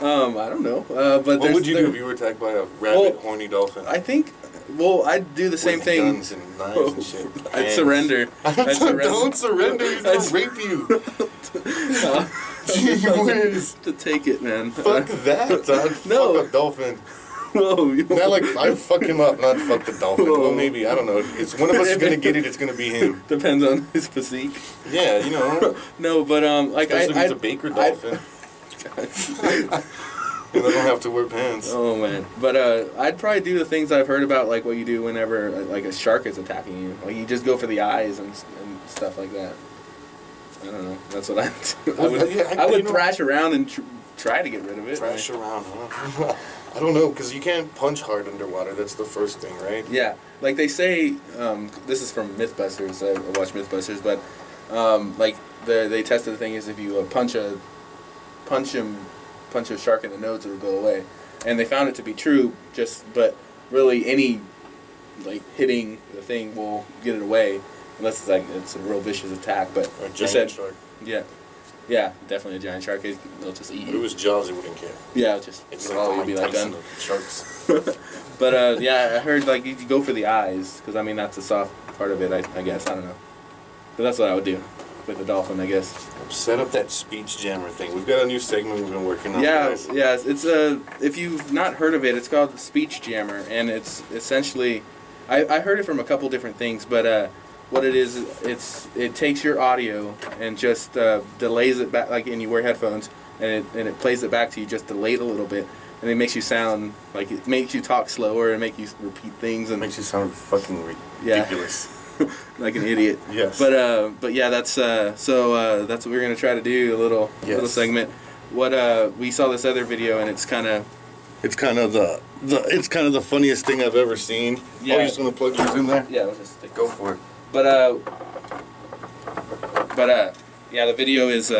don't know. But what would you do if you were attacked by a rabid, horny dolphin? I think. Well, I'd do the same thing. Guns and knives and shit. I'd surrender. Don't surrender. He's gonna rape you. Gee whiz. To take it, man. Fuck that. I'd No. fuck a dolphin. No, Not like I'd fuck him up, not fuck the dolphin. Whoa. Well, maybe, I don't know. It's one of us is gonna get it. It's gonna be him. Depends on his physique. Yeah, No, but like especially if he's a baker dolphin. And they don't have to wear pants. Oh man, but I'd probably do the things I've heard about, like what you do whenever like a shark is attacking you. Like you just go for the eyes and stuff like that. I don't know. That's what I do. I would thrash around and try to get rid of it. Thrash around, huh? I don't know, because you can't punch hard underwater. That's the first thing, right? Yeah, like they say. This is from MythBusters. I watch MythBusters, but like they tested the thing is if you punch a shark in the nose, it'll go away, and they found it to be true. But really any like hitting the thing will get it away, unless it's a real vicious attack. But a giant shark. Yeah, definitely a giant shark. They'll just eat you. If it was Jaws, it wouldn't care. Yeah, it's all you'd be like done. Sharks. But I heard like you go for the eyes because I mean that's the soft part of it. I guess I don't know, but that's what I would do with a dolphin, I guess. Set up that speech jammer thing. We've got a new segment we've been working on. Yeah, guys. it's if you've not heard of it, it's called the speech jammer, and it's essentially, I heard it from a couple different things, but what it is, it takes your audio and just delays it back, like, and you wear headphones, and it plays it back to you, just delayed a little bit, and it makes you sound like it makes you talk slower and make you repeat things and makes you sound fucking ridiculous. like an idiot. Yes. But yeah, that's that's what we're gonna try to do, a little segment. What we saw this other video, and it's kind of the funniest thing I've ever seen. Yeah. Oh, you just want to plug yours in there? Yeah, we'll just go for it. But yeah, the video is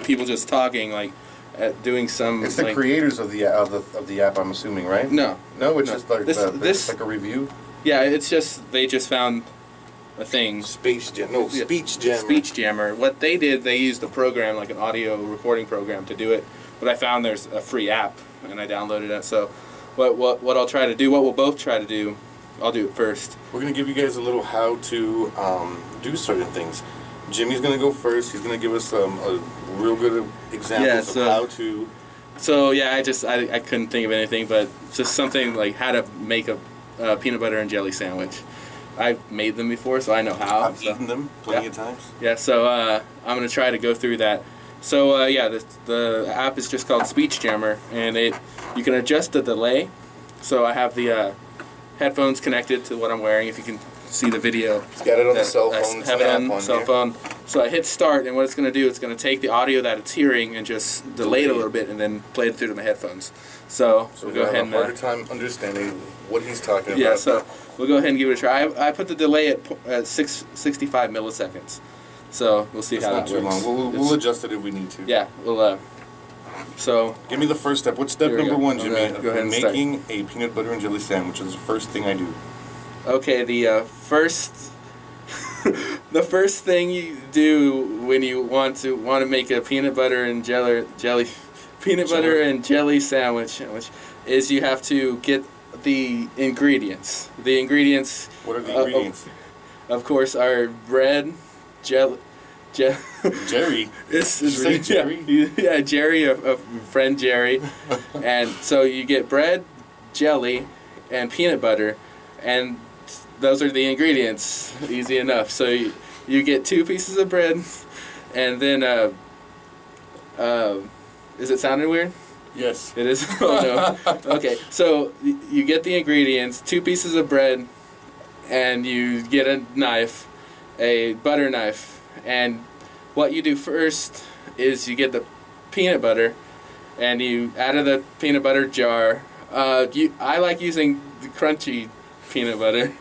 people just talking like at doing some. It's the creators of the app, I'm assuming, right? No. No, it's No. just like This like a review. Yeah, it's just they just found a thing. Speech Jammer. Speech Jammer. What they did, they used a program like an audio recording program to do it. But I found there's a free app, and I downloaded it. So, what I'll try to do, what we'll both try to do, I'll do it first. We're gonna give you guys a little how to do certain things. Jimmy's gonna go first. He's gonna give us a real good examples of how to. So yeah, I couldn't think of anything, but just something like how to make a peanut butter and jelly sandwich. I've made them before, so I know how. I've eaten them plenty of times. Yeah, so I'm gonna try to go through that. So the app is just called Speech Jammer, and you can adjust the delay. So I have the headphones connected to what I'm wearing. If you can see the video, it's got it on the cell phone. I have it on the cell phone. So I hit start, and what it's gonna do, it's gonna take the audio that it's hearing and just delay it a little bit, and then play it through to my headphones. So we'll go ahead and have a harder time understanding what he's talking about. Yeah, so we'll go ahead and give it a try. I put the delay at 65 milliseconds. So we'll see how that works. Not too long. We'll adjust it if we need to. Yeah, we'll. So give me the first step. What's step number one, Jimmy? Go ahead and making a peanut butter and jelly sandwich is the first thing I do. Okay, the first thing you do when you want to make a peanut butter and jelly sandwich is you have to get the ingredients. The ingredients. What are the ingredients? Of course, are bread. Jerry. This is really Jerry. Yeah, Jerry, a friend Jerry, and so you get bread, jelly, and peanut butter, and those are the ingredients. Easy enough. So you get 2 pieces of bread, and then is it sounding weird? Yes. It is. Oh no. Okay, so you get the ingredients: 2 pieces of bread, and you get a knife. A butter knife, and what you do first is you get the peanut butter, and you out of the peanut butter jar. I like using the crunchy peanut butter,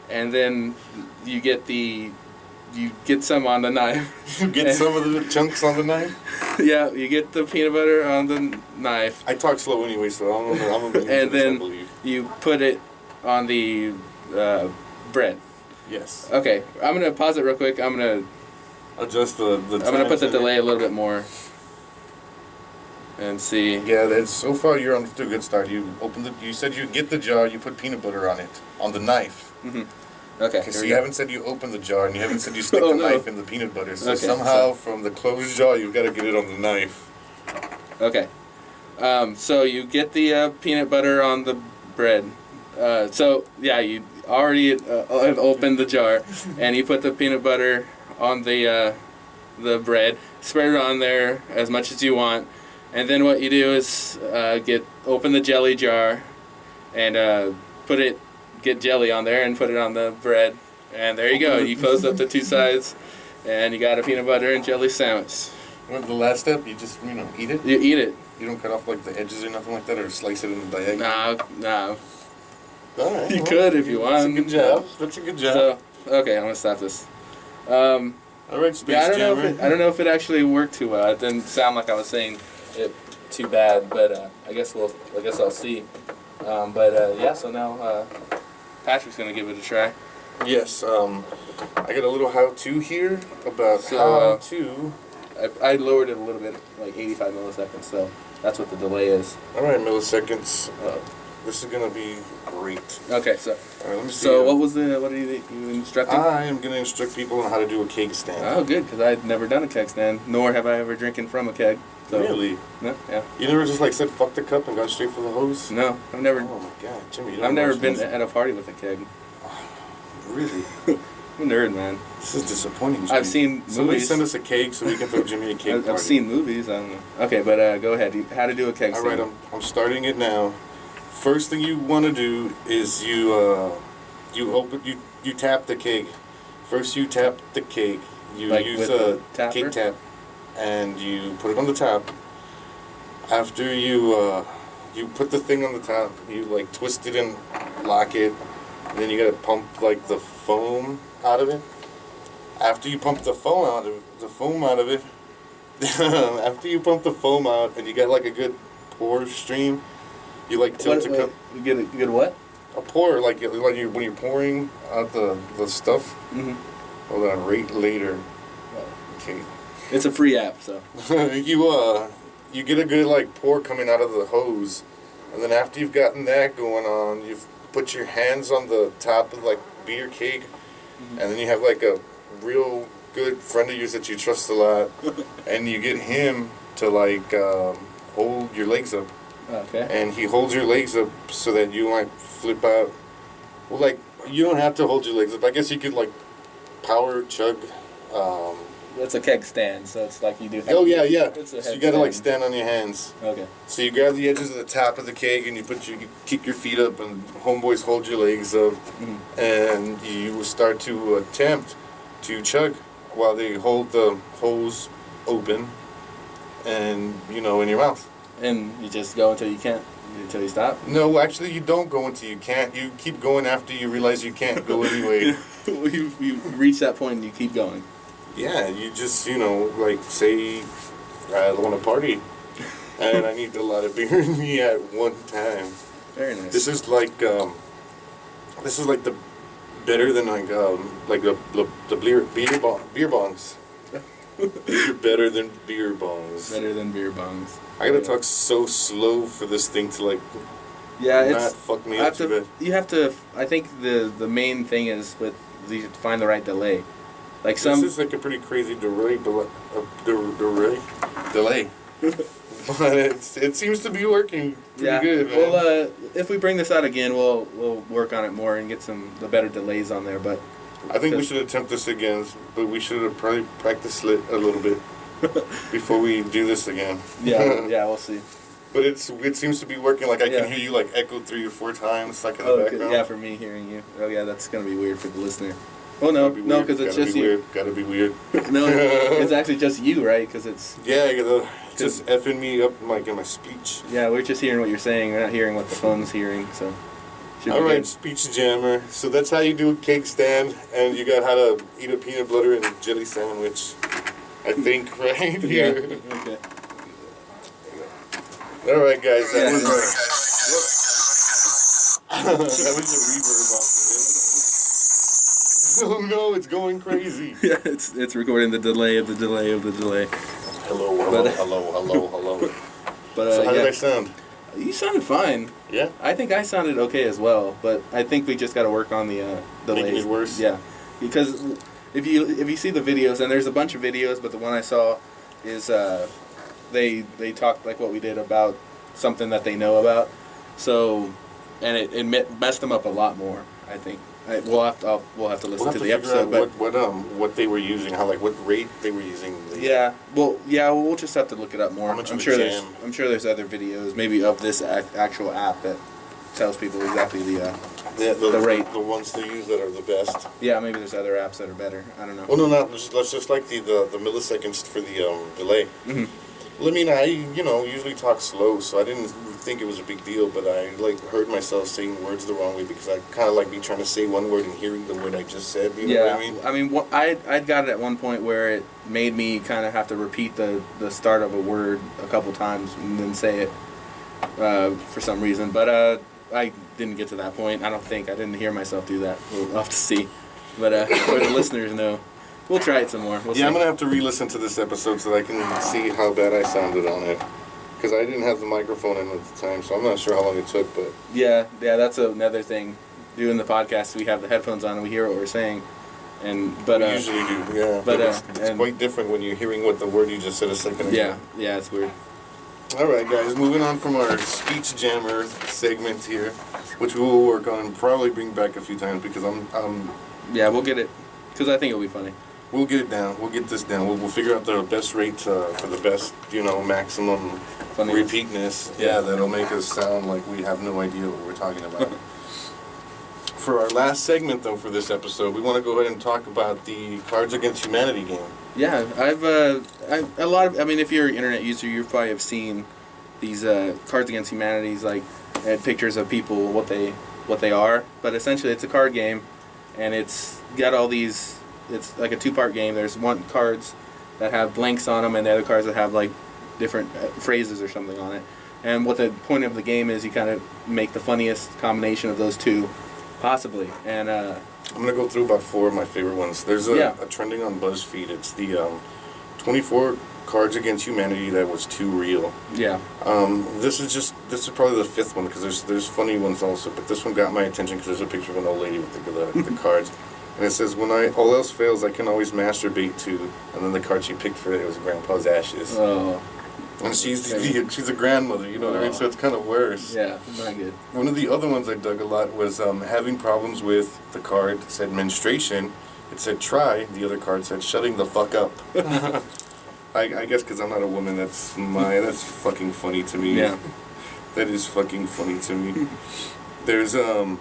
and then you get some on the knife. You get some of the chunks on the knife. Yeah, you get the peanut butter on the knife. I talk slow anyway, so I'm gonna and then you put it on the bread. Yes. Okay, I'm gonna pause it real quick. I'm gonna adjust the I'm gonna put the delay a little bit more and see. Yeah, so far you're on to a good start. You said you get the jar, you put peanut butter on it on the knife. Mm-hmm. Okay. So you haven't said you open the jar, and you haven't said you stick the knife in the peanut butter. So somehow from the closed jar, you've got to get it on the knife. Okay. So you get the peanut butter on the bread. You already have opened the jar, and you put the peanut butter on the bread, spread it on there as much as you want, and then what you do is open the jelly jar, and get jelly on there and put it on the bread, and there you go. You close up the 2 sides, and you got a peanut butter and jelly sandwich. What's the last step? You just eat it. You eat it. You don't cut off like the edges or nothing like that, or slice it in the diagonal. No. All right, you could if you want. That's a good job. So, okay, I'm gonna stop this. All right, Space I don't know Jammer. if it actually worked too well. It didn't sound like I was saying it too bad, but I guess I'll see. So now Patrick's gonna give it a try. Yes. I got a little how-to here about how to. I lowered it a little bit, like 85 milliseconds. So that's what the delay is. All right, milliseconds. This is gonna be great. Okay, so. All right, let me see. So what are you instructing? I am gonna instruct people on how to do a keg stand. Oh, good, because I've never done a keg stand, nor have I ever drinking from a keg. So. Really? No, yeah. You never just said fuck the cup and gone straight for the hose? No, I've never. Oh my god, Jimmy! I've never been at a party with a keg. Really? I'm a nerd, man. This is disappointing, Jimmy. I've seen Somebody movies. send us a cake so we can throw Jimmy a cake party. I've seen movies. I don't know. Okay, but go ahead. How to do a keg stand? All right, I'm starting it now. First thing you want to do is you tap the keg. First you tap the keg. You use a keg tap, and you put it on the top. After you put the thing on the top, you twist it and lock it. And then you gotta pump the foam out of it. After you pump the foam out of it, after you pump the foam out and you get like a good pour stream, you like tilt a cup. You get a good what? A pour, like when you're pouring out the stuff. Mm-hmm. Hold on, rate later. Okay. It's a free app, so. You get a good like pour coming out of the hose, and then after you've gotten that going on, you put your hands on the top of like beer keg, and then you have like a real good friend of yours that you trust a lot, and you get him to like hold your legs up. Okay. And he holds your legs up so that you might flip out. Well, like, you don't have to hold your legs up. I guess you could, like, power chug. That's a keg stand, so it's like you do. Oh, yeah. It's a So you head gotta, like, stand. stand on your hands. Okay. So you grab the edges of the top of the keg and you kick your feet up and homeboys hold your legs up. Mm-hmm. And you start to attempt to chug while they hold the hose open and, in your mouth. And you just go until you can't, until you stop? No, actually, you don't go until you can't. You keep going after you realize you can't go anyway. you reach that point and you keep going. Yeah, you just, like, say, I want to party, and I need a lot of beer in me at one time. Very nice. This is like the better than the beer bongs. These are better than beer bongs. Better than beer bongs. I gotta talk so slow for this thing to like. Yeah, not fuck me up too bad. You have to. I think the main thing is with you have to find the right delay. Like This is like a pretty crazy delay. But it seems to be working pretty good, man. Well, if we bring this out again, we'll work on it more and get the better delays on there. But I think we should attempt this again, but we should have probably practiced it a little bit before we do this again. yeah, we'll see. But it seems to be working. Like I can hear you like echo 3 or 4 times, like in the background. Yeah, for me hearing you. Oh yeah, that's gonna be weird for the listener. Oh no, because it's just you. Gotta be weird. No, it's actually just you, right? Because it's. Yeah, just effing me up like in my speech. Yeah, we're just hearing what you're saying. We're not hearing what the phone's hearing, so. All right, speech jammer. So that's how you do a cake stand, and you got how to eat a peanut butter and jelly sandwich. I think right here. Yeah. Okay. All right, guys. That was Yeah. that was a reverb off of it. Oh no, it's going crazy. Yeah, it's recording the delay of the delay of the delay. Hello. But So how did I sound? You sounded fine. Yeah. I think I sounded okay as well, but I think we just got to work on the delays. Making it worse? Yeah, because if you see the videos, and there's a bunch of videos, but the one I saw is they talked like what we did about something that they know about, so and it messed them up a lot more. I think we'll have to listen to the episode, but what they were using, what rate they were using. We'll just have to look it up more. How much I'm of a sure jam? there's other videos, maybe of this actual app that tells people exactly the rate. The ones they use that are the best. Yeah, maybe there's other apps that are better. I don't know. Well, no, not just like the milliseconds for the delay. Mm-hmm. Well, I mean, I usually talk slow, so I didn't think it was a big deal, but I heard myself saying words the wrong way because I kind of like me trying to say one word and hearing the word I just said. You know what I mean? I'd got it at one point where it made me kind of have to repeat the start of a word a couple times and then say it for some reason, but I didn't get to that point. I don't think I didn't hear myself do that. We'll have to see, but for the listeners know. We'll try it some more. We'll see. I'm going to have to re-listen to this episode so that I can see how bad I sounded on it. Because I didn't have the microphone in at the time, so I'm not sure how long it took. But yeah, that's another thing. Doing the podcast, we have the headphones on and we hear what we're saying. We usually do, yeah. But it's quite different when you're hearing what the word you just said a second ago. Yeah, it's weird. All right, guys, moving on from our speech jammer segment here, which we will work on and probably bring back a few times because Yeah, we'll get it. Because I think it'll be funny. We'll get it down. We'll get this down. We'll figure out the best rate for the best, maximum Funniness. repeatness. Yeah, that'll make us sound like we have no idea what we're talking about. For our last segment, though, for this episode, we want to go ahead and talk about the Cards Against Humanity game. Yeah, if you're an internet user, you probably have seen these Cards Against Humanities, pictures of people, what they are. But essentially, it's a card game, and it's got all these. It's like a 2-part game. There's cards that have blanks on them, and the other cards that have like different phrases or something on it. And what the point of the game is, you kind of make the funniest combination of those two, possibly. And I'm gonna go through about 4 of my favorite ones. There's a trending on BuzzFeed. It's the 24 cards against humanity that was too real. Yeah. This is probably the 5th one, because there's funny ones also, but this one got my attention because there's a picture of an old lady with the cards, and it says, "When all else fails, I can always masturbate too." And then the card she picked for it was Grandpa's ashes. Oh. And she's a grandmother, you know what I mean? So it's kind of worse. Yeah, not good. One of the other ones I dug a lot was having problems with the card that said menstruation. It said try. The other card said shutting the fuck up. I guess because I'm not a woman, that's fucking funny to me. Yeah. That is fucking funny to me. There's a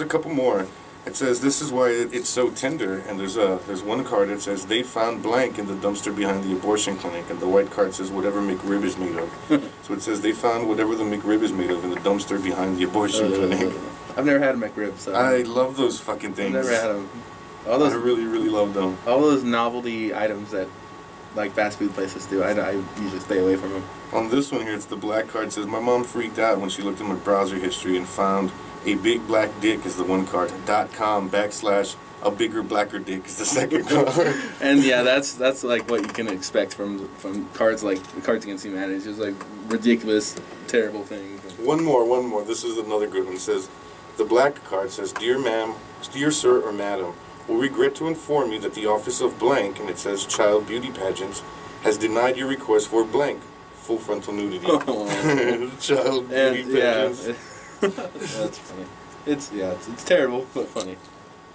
couple more. It says, "This is why it's so tender," and there's one card that says, "They found blank in the dumpster behind the abortion clinic," and the white card says, "Whatever McRib is made of." So it says, "They found whatever the McRib is made of in the dumpster behind the abortion clinic." I've never had a McRib, so I love those fucking things. I've never had them. I really, really love them. All those novelty items that like fast food places do, I usually stay away from them. On this one here, it's the black card. It says, "My mom freaked out when she looked at my browser history and found a big black dick is the one card. .com / a bigger blacker dick is the second card." And yeah, that's like what you can expect from cards like Cards Against Humanity. It's just like ridiculous, terrible things. One more. This is another good one. It says, the black card says, "Dear ma'am, dear sir or madam, will regret to inform you that the office of blank," and it says child beauty pageants, "has denied your request for blank, full frontal nudity." Child beauty pageants. Yeah. That's funny. It's terrible but funny.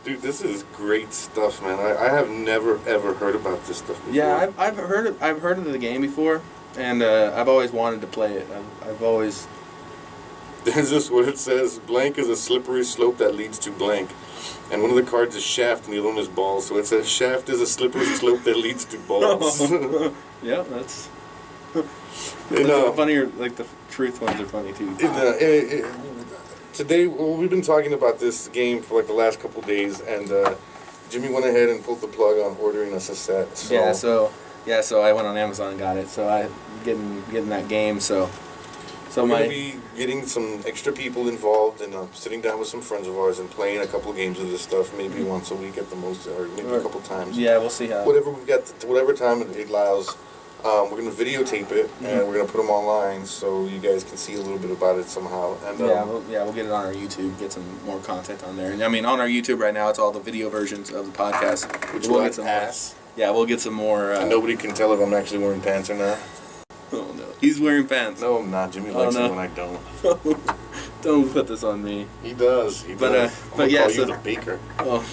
Dude, this is great stuff, man. I have never ever heard about this stuff before. Yeah, I've heard of the game before, and I've always wanted to play it. I've always. There's this where it says, "Blank is a slippery slope that leads to blank," and one of the cards is shaft and the other one is balls. So it says, "Shaft is a slippery slope that leads to balls." Yeah, that's. And, funnier, like the truth ones are funny too. Today, we've been talking about this game for like the last couple days, and Jimmy went ahead and pulled the plug on ordering us a set. So. So I went on Amazon and got it. So I getting that game. So we're gonna be getting some extra people involved and sitting down with some friends of ours and playing a couple of games of this stuff, maybe once a week at the most, or maybe a couple times. Yeah, we'll see how. Whatever we've got, whatever time it allows. We're going to videotape it, and we're going to put them online so you guys can see a little bit about it somehow. And we'll get it on our YouTube, get some more content on there. And I mean, on our YouTube right now, it's all the video versions of the podcast. Which we'll will get some ass. more. Yeah, we'll get some more. And nobody can tell if I'm actually wearing pants or not. Oh, no. He's wearing pants. No, I'm not. Jimmy likes it when I don't. Don't put this on me. He does. But yeah, call you the baker. Oh,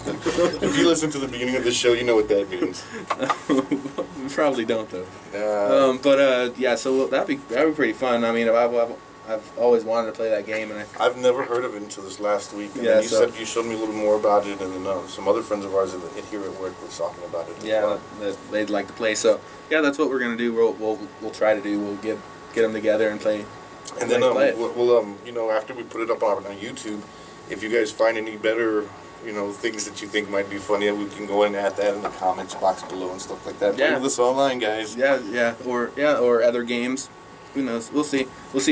If you listen to the beginning of the show, you know what that means. We probably don't though. So that'd be pretty fun. I mean, I've always wanted to play that game, and I've never heard of it until this last week. And then you showed me a little more about it, and then some other friends of ours here at work were talking about it. That they'd like to play. So yeah, that's what we're gonna do. We'll try to do. We'll get them together and play. And then we'll after we put it up on YouTube, if you guys find any better things that you think might be funny, we can go and add that in the comments box below and stuff like that. Play with us online, guys. Or other games. Who knows? We'll see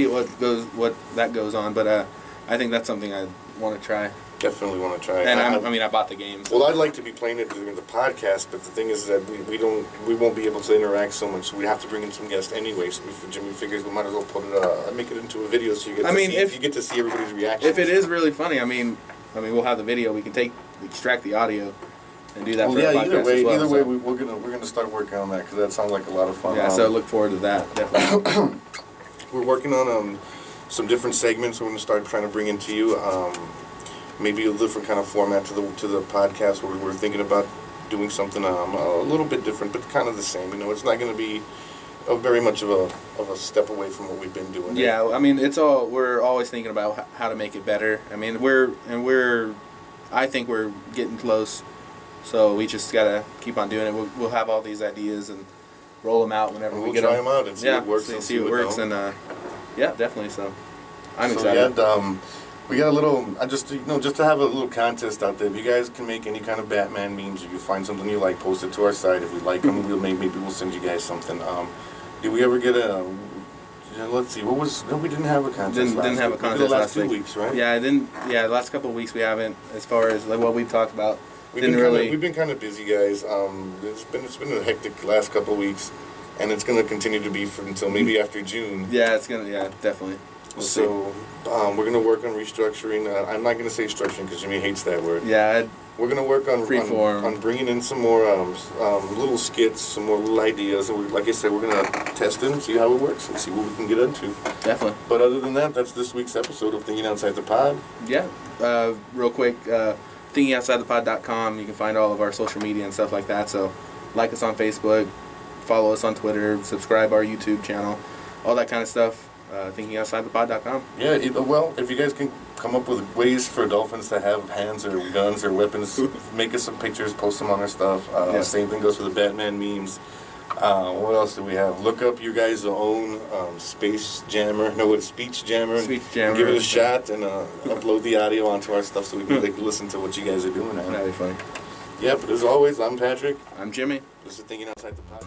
what that goes on. But I think that's something I want to try. Definitely want to try. And I bought the game. So. Well, I'd like to be playing it during the podcast, but the thing is that we won't be able to interact so much. So we have to bring in some guests anyway. So Jimmy figures we might as well make it into a video so you get to see everybody's reaction. If it is really funny, I mean, we'll have the video. We can extract the audio, and do that for the podcast as well. Either way, we're gonna start working on that because that sounds like a lot of fun. Yeah, so look forward to that. Definitely. We're working on some different segments. We're gonna start trying to bring into you. Maybe a different kind of format to the podcast. Where we're thinking about doing something a little bit different, but kind of the same. It's not going to be very much of a step away from what we've been doing. Yeah, I mean, we're always thinking about how to make it better. I mean, I think we're getting close, so we just gotta keep on doing it. We'll have all these ideas and roll them out whenever we get them. We'll try them out and see what works. See what works, and yeah, definitely. So I'm excited. Yeah, We got a little, just to have a little contest out there. If you guys can make any kind of Batman memes, if you find something you like, post it to our site. If we like them, maybe we'll send you guys something. Did we ever get a? Let's see. What was? No, we didn't have a contest. Didn't have a contest the last last 2 week. weeks, right? Yeah, I didn't. Yeah, the last couple of weeks we haven't. As far as like what we've talked about, We've didn't been kind of busy, guys. It's been a hectic last couple of weeks, and it's going to continue to be until maybe after June. Yeah, it's gonna. Yeah, definitely. We'll see. So we're going to work on restructuring. I'm not going to say structuring because Jimmy hates that word. Yeah, We're going to work on Freeform. on bringing in some more little skits, some more little ideas. And like I said, we're going to test it and see how it works and see what we can get into. definitely. But other than that, that's this week's episode of Thinking Outside the Pod. Yeah. Real quick, thinkingoutsidethepod.com. You can find all of our social media and stuff like that. So, like us on Facebook, follow us on Twitter, subscribe our YouTube channel, all that kind of stuff. Thinkingoutsidethepod.com. Yeah, well, if you guys can come up with ways for dolphins to have hands or guns or weapons, make us some pictures, post them on our stuff. Yeah. Same thing goes for the Batman memes. What else do we have? Look up your guys' own speech jammer. Speech jammer. Give it a shot and upload the audio onto our stuff so we can listen to what you guys are doing. That'd be funny. Yeah, but as always, I'm Patrick. I'm Jimmy. This is Thinking Outside the Pod.